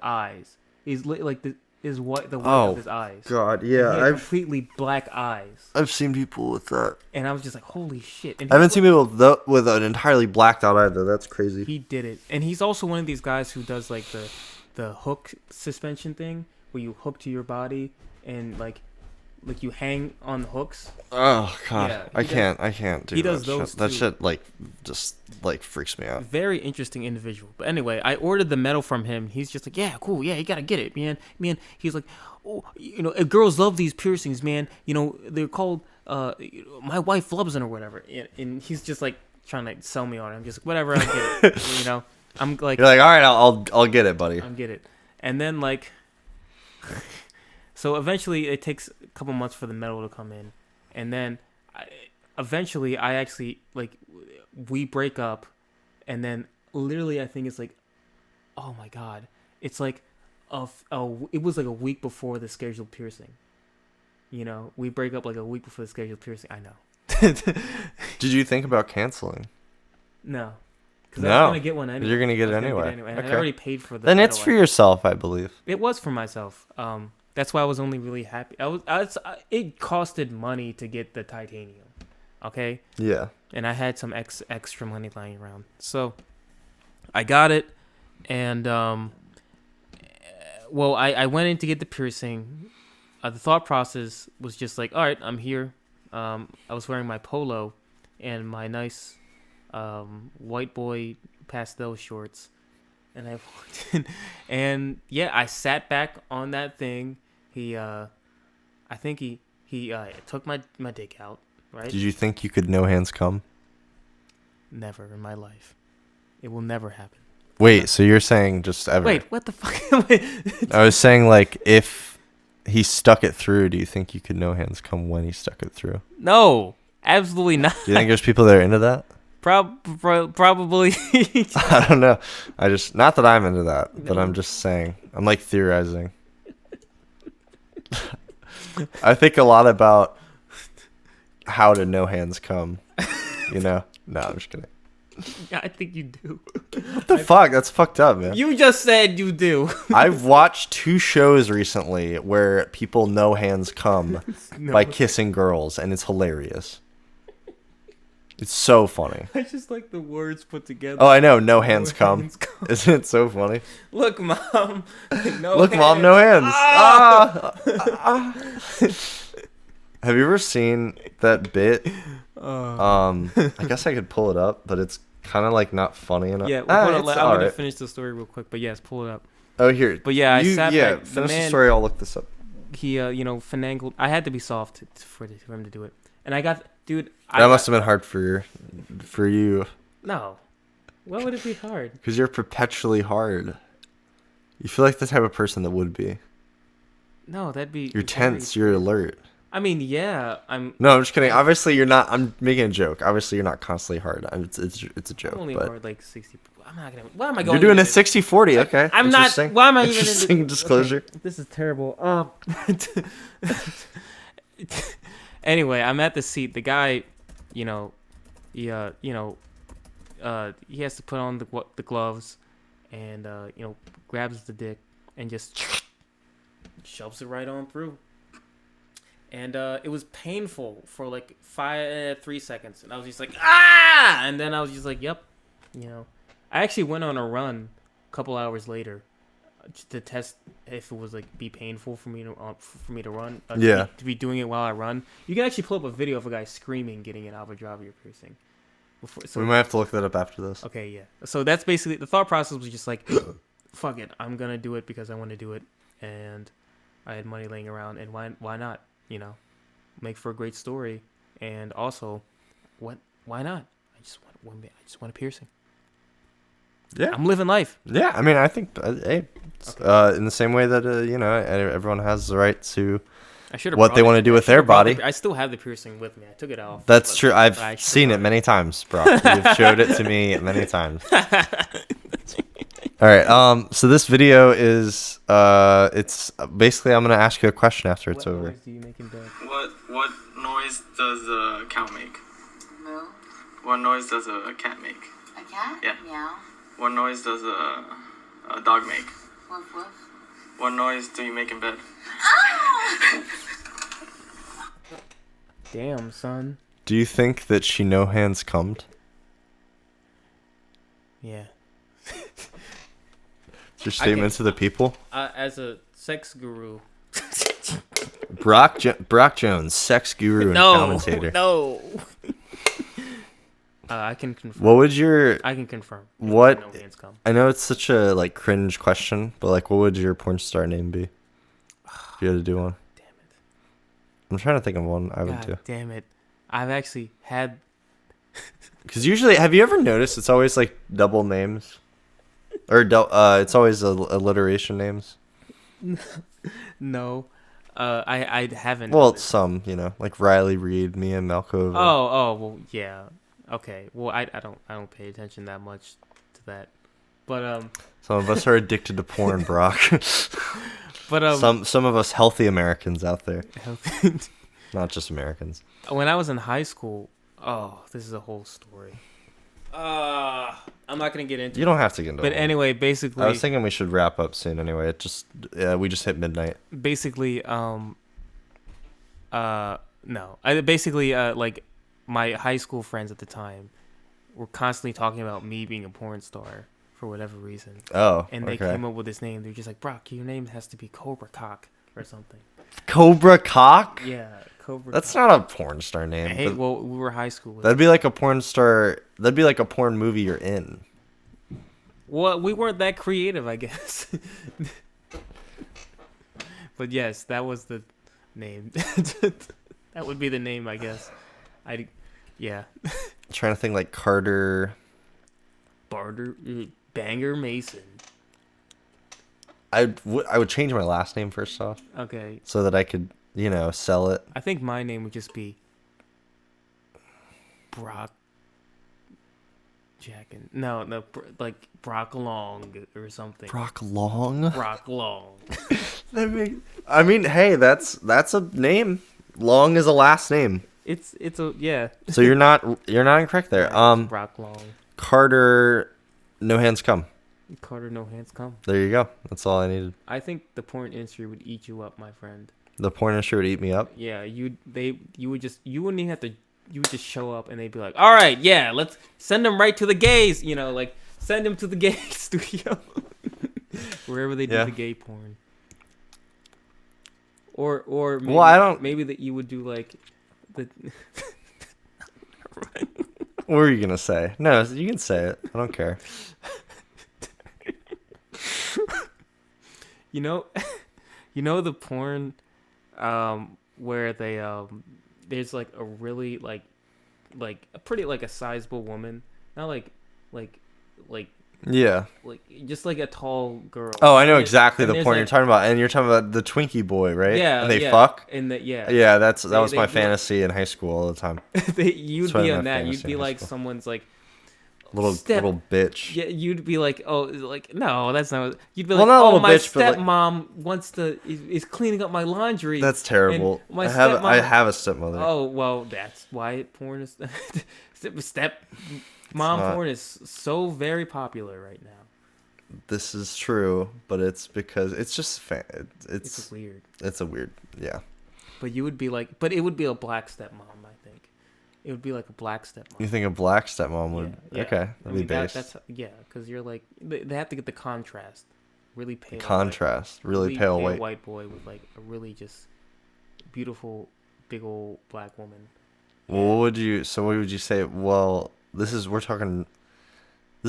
eyes. He's like the white of his eyes. God, He had completely black eyes, I've seen people with that. and I was just like, holy shit! And I haven't seen people with an entirely blacked out eye though. That's crazy. He did it, and he's also one of these guys who does like the hook suspension thing, where you hook to your body and like you hang on the hooks. Oh God, Yeah, I can't do he that does those shit. That too. shit like just like freaks me out. Very interesting individual. But anyway, I ordered the medal from him. He's just like, yeah, cool, yeah, you gotta get it, man. He's like, oh, girls love these piercings, man. They're called my wife loves it or whatever, and he's just like trying to sell me on it. I'm just like, whatever, I get it. You know, I'm like, You're like, all right, I'll get it, buddy. I get it. And then like, so eventually it takes a couple months for the metal to come in, and then eventually I actually like we break up, and then literally I think it's like, oh my god, it's like it was like a week before the scheduled piercing. You know, we break up like a week before the scheduled piercing. I know. Did you think about canceling? No. Because No. I was going to get one anyway. You're gonna get it I was gonna anyway. And Okay. I already paid for the Then it's metal for one. yourself, I believe. It was for myself. That's why I was only really happy. It costed money to get the titanium. Okay? Yeah. And I had some extra money lying around. So I got it, and well, I went in to get the piercing. The thought process was just like, all right, I'm here. I was wearing my polo and my nice white boy pastel shorts, and I walked in, and yeah, I sat back on that thing. I think he took my dick out. Right? Did you think you could no hands come? Never in my life. It will never happen. Wait, so you're saying just ever? Wait, what the fuck? Wait. I was saying like if he stuck it through, do you think you could no hands come when he stuck it through? No, absolutely not. Do you think there's people that are into that? Probably. I don't know. Not that I'm into that, but I'm just saying. I'm like theorizing. I think a lot about how to no hands come, you know? No, I'm just kidding. Yeah, I think you do. What the fuck? That's fucked up, man. You just said you do. I've watched 2 shows recently where people no hands come No. by kissing girls, and it's hilarious. It's so funny. I just like the words put together. Oh, I know. No hands come. hands come. Isn't it so funny? Look, mom. No Look, mom, no hands. Ah! Have you ever seen that bit? I guess I could pull it up, but it's kind of like not funny enough. Yeah, well, it's I'm gonna alright. finish the story real quick, but yes, pull it up. Oh, here. But yeah, I sat yeah, back. The finish the man- story. I'll look this up. He, finagled. I had to be soft for him to do it, and I got, dude. That must have been hard for you, No. Why would it be hard? because you're perpetually hard. You feel like the type of person that would be. No, that'd be. You're very- tense. You're alert. I mean, yeah, I'm. No, I'm just kidding. Obviously, you're not. I'm making a joke. Obviously, you're not constantly hard. It's a joke. I'm only but hard like 60. I'm not gonna. Why am I going? you're doing a into 60-40. Okay. I'm not. Interesting. Why am I even? Interesting into, disclosure. Okay, this is terrible. Anyway, I'm at the seat. The guy, he has to put on the gloves, and grabs the dick and just shoves it right on through. And it was painful for like 3 seconds, and I was just like, ah! And then I was just like, yep, I actually went on a run a couple hours later to test if it was like be painful for me to run. Yeah. To be doing it while I run. You can actually pull up a video of a guy screaming getting an Alvadravia piercing. We might have to look that up after this. Okay, yeah. So that's basically the thought process was just like, fuck it, I'm gonna do it because I want to do it, and I had money laying around, and why not? Make for a great story, and also, why not? I just want a piercing. Yeah. I'm living life. Yeah. I mean, I think hey, Okay. in the same way that everyone has the right to I should have what they want to do with their body. I still have the piercing with me. I took it off. That's but true. I I've should've seen it brought many times, bro. You've showed it to me many times. All right. So this video is it's basically I'm gonna ask you a question after it's What over. noise do you make in bed? What noise does a cow make? Moo. What noise does a cat make? A cat? Yeah. Meow. What noise does a dog make? Woof woof. What noise do you make in bed? Damn, son. Do you think that she no hands cummed? Yeah. It's your statement to the people. As a sex guru. Brock Jones, sex guru and commentator. No. I can confirm. What would your I can confirm. What- No hands come. I know it's such a like cringe question, but like what would your porn star name be? If you had to do one. Damn it. I'm trying to think of one I would do. God damn it. I've actually had. Because usually, have you ever noticed it's always like double names, or it's always alliteration names. No. I haven't. Well, some, like Riley Reed, Mia Malkova. Oh, well, yeah. Okay. Well, I don't pay attention that much to that. But Some of us are addicted to porn, Brock. but some of us healthy Americans out there, not just Americans. when I was in high school, this is a whole story. I'm not gonna get into. You don't have to get into But it. anyway, basically, I was thinking we should wrap up soon. Anyway, we just hit midnight. basically, no, like my high school friends at the time were constantly talking about me being a porn star for whatever reason, Oh, and they okay. came up with this name. They're just like, Brock, your name has to be Cobra Cock or something. Cobra Cock. Yeah, Cobra. That's Cock. not a porn star name. Hey, but well, we were high school. that'd be like a porn star. That'd be like a porn movie you're in. Well, we weren't that creative, I guess. But yes, that was the name. That would be the name, I guess. Yeah. I'm trying to think like Carter. Banger Mason. I would change my last name first off, Okay. so that I could sell it. I think my name would just be Brock Jack and no, like Brock Long or something. Brock Long. Brock Long. I mean, hey, that's a name. Long is a last name, It's a yeah. so you're not incorrect there. Brock Long. Carter, no hands come. Carter No Hands Come. There you go. That's all I needed. I think the porn industry would eat you up, my friend. The porn industry would eat me up. Yeah, you wouldn't even have to. You would just show up and they'd be like, "All right, yeah, let's send them right to the gays." Like send them to the gay studio, wherever they do Yeah. the gay porn. Or maybe, Well, I don't- maybe that you would do like the. What were you gonna say? No, you can say it. I don't care. You know the porn, where they there's like a really like a pretty like a sizable woman, not like Yeah. just like a tall girl. Oh, I know And- exactly and the there's, porn like- you're talking about, and you're talking about the Twinkie boy, right? Yeah, And they yeah, fuck. and yeah. Yeah, that was They- my they- fantasy in high school all the time. You'd That's why be my on that. fantasy You'd be in high like school. someone's like Little bitch. Yeah, you'd be like, oh, like no, that's not. You'd be Well, like, not a oh, little my bitch, but, like- stepmom is cleaning up my laundry. That's terrible. And my I stepmom. have a stepmother. Oh well, that's why porn is step mom not- porn is so very popular right now. This is true, but it's because it's just It's weird. It's a weird, yeah. But you would be like, but it would be a black stepmom, I think. It would be like a black stepmom. You think a black stepmom would? Yeah. Okay, I that'd mean, be based. that's because you're like they have to get the contrast, really pale. Contrast, really pale white. boy with like a really just beautiful, big old black woman. Well, what would you say? Well, this is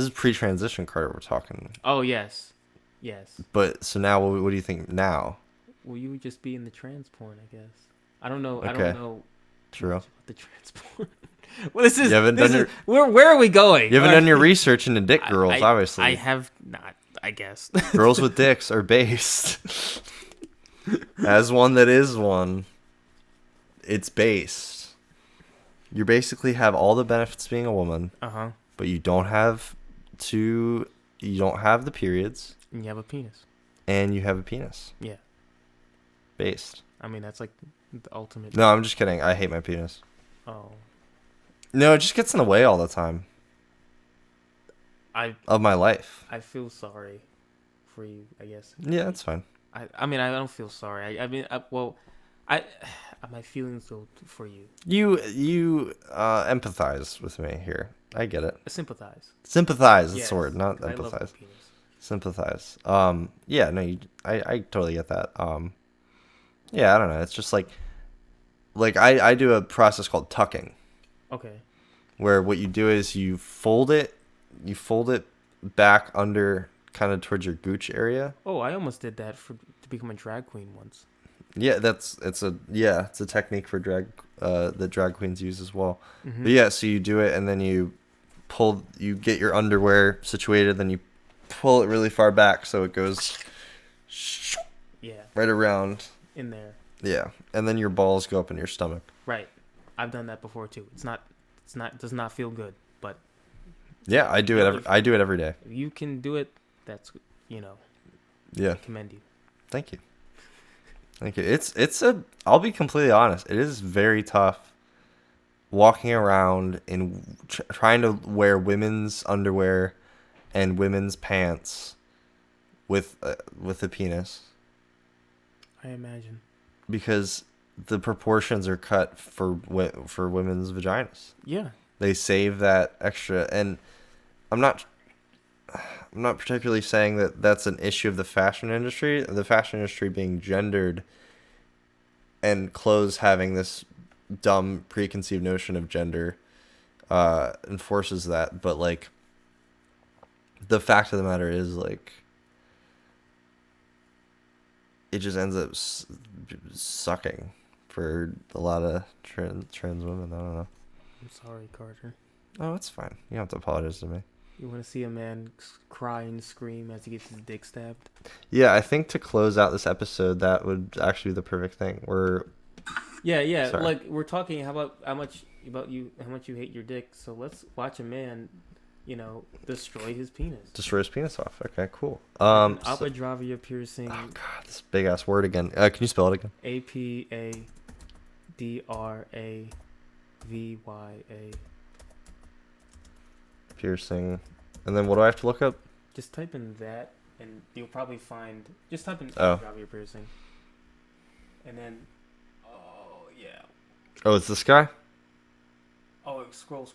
pre-transition Carter we're talking. Oh yes. But so now, what do you think now? Well, you would just be in the trans porn, I guess. I don't know. I Okay. don't know. True. much about the trans porn. Well, this is. You haven't done where are we going? You haven't done your research into dick girls, obviously. I have not. I guess. Girls with dicks are based. As one that is one, it's based. You basically have all the benefits of being a woman, but you don't have the periods, And you have a penis. and you have a penis. Yeah. Based. I mean, that's like the ultimate. No, I'm just kidding. I hate my penis. Oh. No, it just gets in the way all the time of my life. I feel sorry for you, I guess. Yeah, that's fine. I mean, I don't feel sorry. My feelings for you. You empathize with me here. I get it. Sympathize. Sympathize is Yes, the word, not 'cause I love my empathize. penis. Sympathize. Yeah, no, I totally get that. Yeah, I don't know. It's just like I do a process called tucking, Okay. where what you do is you fold it back under, kind of towards your gooch area. Oh, I almost did that to become a drag queen once. Yeah, it's a technique for drag that drag queens use as well. Mm-hmm. But yeah, so you do it and then you get your underwear situated, then you pull it really far back so it goes Yeah, right around. in there. Yeah, and then your balls go up in your stomach. Right. I've done that before too. It does not feel good, but Yeah, I do it. I do it every day. if you can do it, that's, Yeah, I commend you. thank you. Thank you. I'll be completely honest. It is very tough walking around in trying to wear women's underwear and women's pants with a penis, I imagine. because the proportions are cut for women's vaginas. Yeah. They save that extra, and I'm not particularly saying that that's an issue of the fashion industry. The fashion industry being gendered and clothes having this dumb preconceived notion of gender enforces that. But like, the fact of the matter is, like, it just ends up sucking for a lot of trans women. I don't know. I'm sorry, Carter. Oh, it's fine. You don't have to apologize to me. You want to see a man cry and scream as he gets his dick stabbed? Yeah, I think to close out this episode, that would actually be the perfect thing. Yeah. Sorry. Like, we're talking how much you hate your dick. So let's watch a man, destroy his penis. Destroy his penis off. Okay, cool. Apodravia piercing. Oh god, this big ass word again. Can you spell it again? APADRAVYA. Piercing. And then what do I have to look up? Just type in that, and you'll probably find. Just type in Oh. apodravia piercing. And then, oh yeah. Oh, it's this guy? Oh, scroll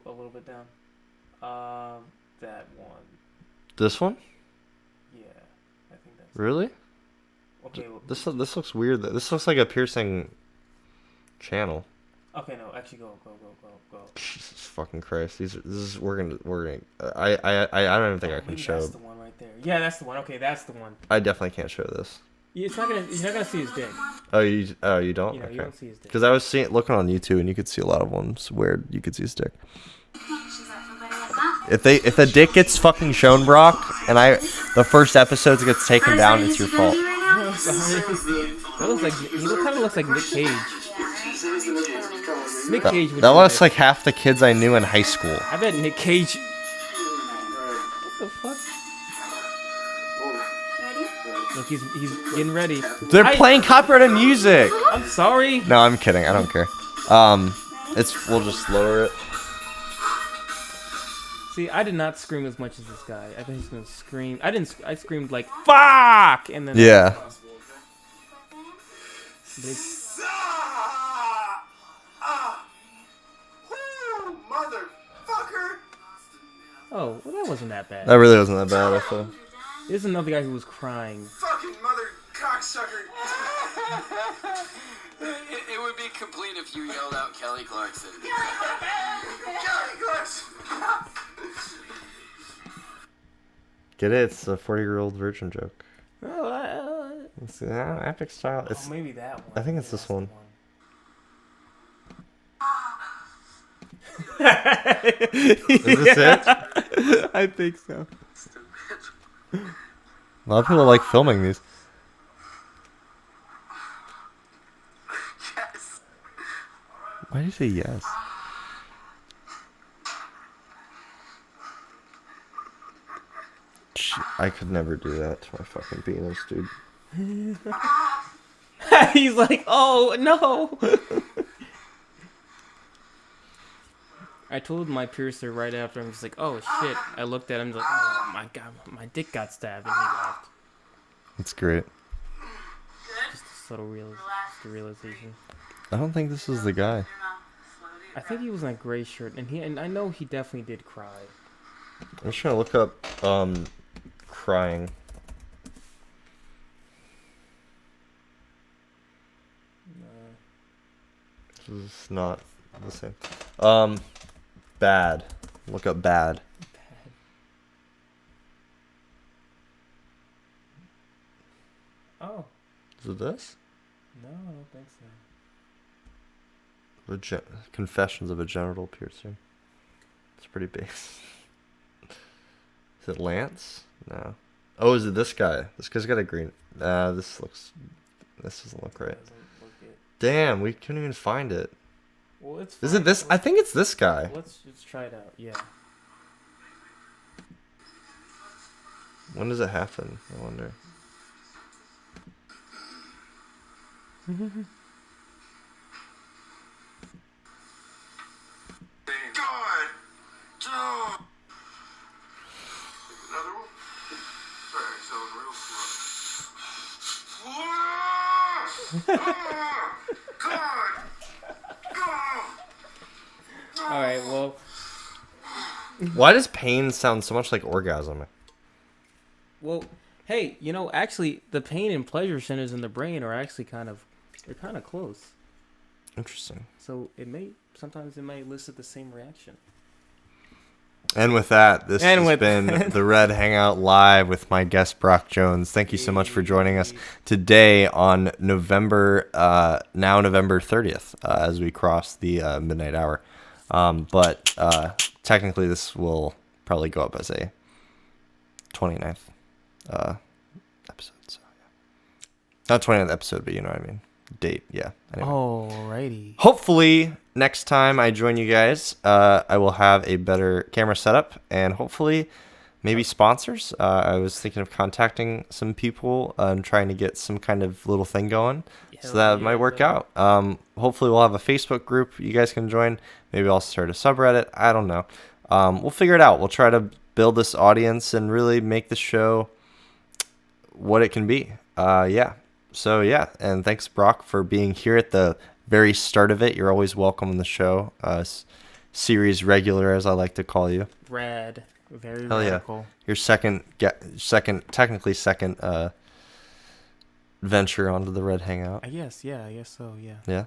a little bit down. That one. This one? Yeah, I think that's. Really? Okay. Well, This looks weird. This looks like a piercing channel. okay. No, actually, go. Jesus fucking Christ! We're gonna. I don't even think I can Maybe show. that's the one right there. Yeah, that's the one. Okay, that's the one. I definitely can't show this. You're not gonna see his dick. Oh, you don't? You Okay. don't see his dick. Because I was looking on YouTube, and you could see a lot of ones where you could see his dick. If the dick gets fucking shown, Brock, and the first episode gets taken down, it's your fault. I'm sorry. He kind of looks like Nick Cage. Nick Cage would That do looks this. like half the kids I knew in high school. I bet Nick Cage. What the fuck? Look, he's getting ready. They're playing copyrighted music. I'm sorry. No, I'm kidding. I don't care. We'll just lower it. See, I did not scream as much as this guy. I think he's gonna scream. I screamed like "fuck" and then Yeah. Motherfucker! Oh, well, that wasn't that bad. That really wasn't that bad, I thought. There's another guy who was crying. Fucking mother cocksucker! It would be complete if you yelled out Kelly Clarkson. Kelly Clarkson! Get it? It's a 40-year-old virgin joke. Oh, It's epic style. It's maybe that one. I think it's this one. Is this it? I think so. A lot of people like filming these. Yes! Why do you say yes? I could never do that to my fucking penis, dude. He's like, oh no. I told my piercer right after. I'm just like, oh shit. I looked at him like, oh my god, my dick got stabbed, and he laughed. It's great. Just a subtle realization. I don't think this is the guy. I think he was in a gray shirt, and I know he definitely did cry. I'm just gonna look up crying. This is not the same. Bad. Look up bad. Oh, Is it this? No, I don't think so. Confessions of a Genital Piercing. It's pretty base. Is it Lance? No. Oh, is it this guy? This guy's got a green. This doesn't look right. Doesn't look it. Damn, we couldn't even find it. Well, it's Is fine. it this? I think it's this guy. Let's try it out. Yeah. When does it happen? I wonder. God! Oh. Another one? Sorry, so real slow. God! All right. Well. Why does pain sound so much like orgasm? Well. Hey, actually, the pain and pleasure centers in the brain are actually they're kind of close. Interesting. So sometimes it may elicit the same reaction. And with that, this has been the Red Hangout Live with my guest Brock Jones. Thank you so much for joining us today on November 30th, as we cross the midnight hour. But technically, this will probably go up as a 29th episode. So yeah, not 29th episode, but you know what I mean. Date, yeah. Anyway. Alrighty. Hopefully next time I join you guys, I will have a better camera setup and hopefully maybe sponsors. I was thinking of contacting some people and trying to get some kind of little thing going. So that might work out. Hopefully we'll have a Facebook group you guys can join. Maybe I'll start a subreddit. I don't know. We'll figure it out. We'll try to build this audience and really make the show what it can be. Yeah. So, yeah, and thanks, Brock, for being here at the very start of it. You're always welcome on the show. Series regular, as I like to call you. Rad. Very Hell radical. Yeah. Your second venture onto the Red Hangout. I guess so, yeah. Yeah?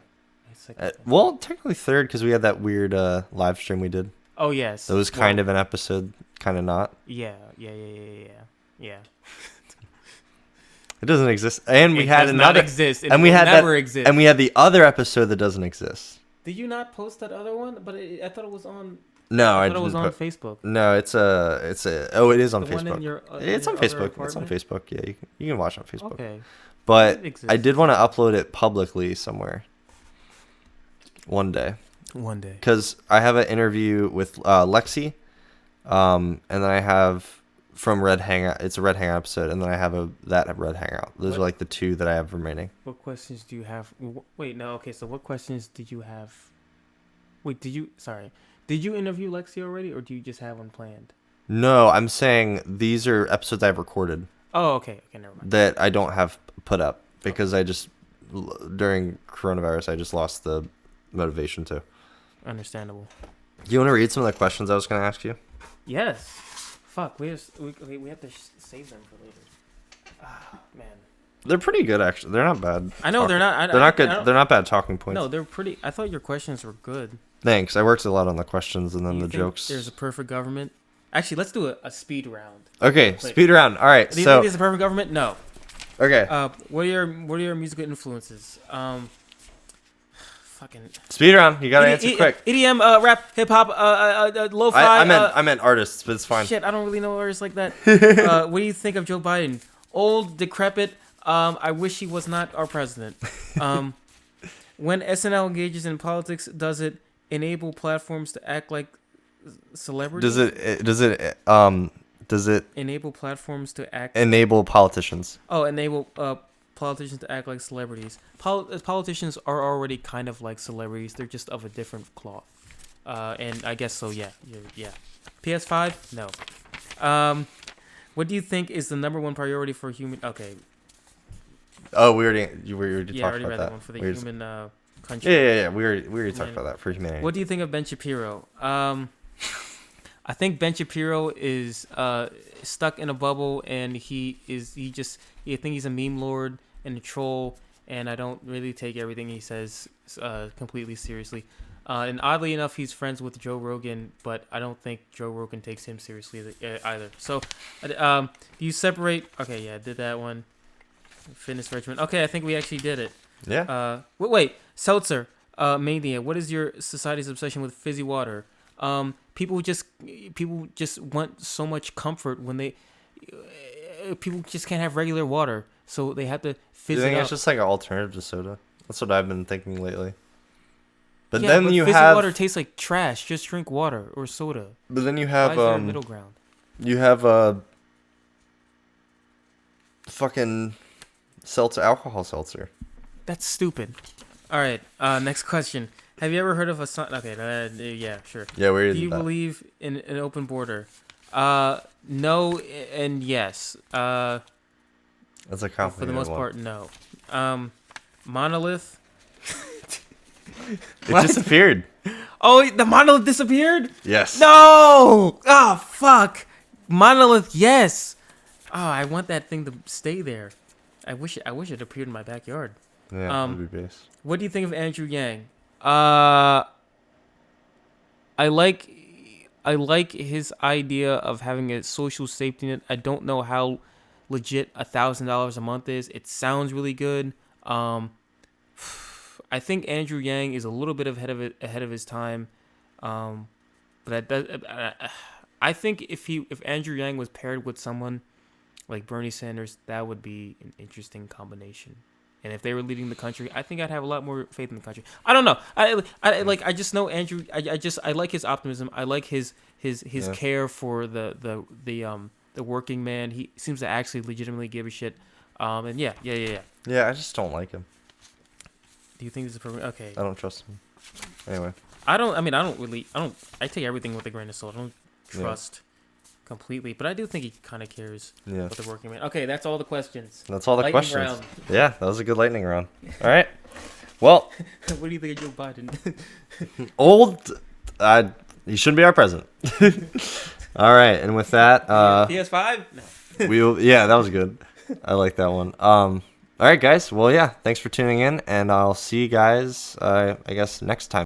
Well, technically third, because we had that weird live stream we did. Oh, yes. That was kind of an episode, kind of not. Yeah. It doesn't exist, and we It had does another. not exist. It and we will had never that, exist. and we had the other episode that doesn't exist. Did you not post that other one? But I thought it was on. No, I thought didn't. it was on Facebook. No, it's a. Oh, it is on The one in Facebook. your, It's in on your other Facebook. It's on apartment? Facebook. Yeah, you can watch it on Facebook. Okay. But It exists. I did want to upload it publicly somewhere. One day, because I have an interview with Lexi, and then I have from Red Hangout. It's a Red Hangout episode, and then I have that Red Hangout. Those are like the two that I have remaining. What questions do you have? Wait, no. Okay, so what questions did you have? Wait, did you interview Lexi already, or do you just have one planned? No, I'm saying these are episodes I've recorded. Oh, okay, never mind. That I don't have put up because I just during coronavirus I just lost the motivation to. Understandable. Do you want to read some of the questions I was going to ask you? Yes. Fuck, we have to save them for later. Ah, man. They're pretty good, actually. They're not bad. I know they're not. They're not good. They're not bad talking points. No, they're pretty. I thought your questions were good. Thanks. I worked a lot on the questions and then the think jokes. There's a perfect government. Actually, let's do a speed round. Okay, speed round. All right. Do you think there's a perfect government? No. Okay. What are your musical influences? Fucking speed round. You gotta answer quick. EDM, rap, hip hop, lo-fi. I meant artists, but it's fine. Shit, I don't really know artists like that. What do you think of Joe Biden? Old, decrepit. I wish he was not our president. When SNL engages in politics, does it enable platforms to act like celebrities? Does it enable platforms to act? Enable politicians. Oh, enable politicians to act like celebrities. Politicians are already kind of like celebrities. They're just of a different cloth. And I guess so. Yeah. PS5? No. What do you think is the number one priority for human? Okay. Oh, we already I already read that one for the human country. Yeah. We already talked about that for humanity. What do you think of Ben Shapiro? I think Ben Shapiro is stuck in a bubble, and I think he's a meme lord and a troll, and I don't really take everything he says completely seriously. And oddly enough, he's friends with Joe Rogan, but I don't think Joe Rogan takes him seriously either. So, do you separate? Okay, yeah, I did that one. Fitness regimen. Okay, I think we actually did it. Yeah. Wait, Seltzer, Mania. What is your society's obsession with fizzy water? People just want so much comfort when people just can't have regular water, so they have to You fizz think it it's up. just like an alternative to soda? That's what I've been thinking lately. But Yeah, then but you fizzy have, water tastes like trash. Just drink water or soda. but then you Why have, is there a middle ground? you have fucking alcohol seltzer. That's stupid. All right. Next question. Have you ever heard of a son? Okay. Yeah. Sure. Yeah, where Do you believe in an open border? No and yes. That's a For complicated the most one. part, no. Monolith. It disappeared. Oh, the monolith disappeared? Yes. No! Oh, fuck. Monolith, yes. Oh, I want that thing to stay there. I wish it appeared in my backyard. Yeah, that'd be base. What do you think of Andrew Yang? I like his idea of having a social safety net. I don't know how legit $1,000 a month is. It sounds really good. I think Andrew Yang is a little bit ahead of his time. But I think if Andrew Yang was paired with someone like Bernie Sanders, that would be an interesting combination. And if they were leading the country, I think I'd have a lot more faith in the country. I don't know. I just know Andrew. I like his optimism. I like his care for the working man. He seems to actually legitimately give a shit. And yeah. Yeah, I just don't like him. Do you think this is perfect? Okay. I don't trust him. Anyway. I take everything with a grain of salt. I don't trust completely, but I do think he kind of cares about the working man. Okay, that's all the questions. That's all the Lightning questions. round. Yeah, that was a good lightning round. All right. Well, What do you think of Joe Biden? old. He shouldn't be our president. All right, and with that, PS5? No. that was good. I like that one. All right, guys. Well, yeah. Thanks for tuning in, and I'll see you guys. I guess next time.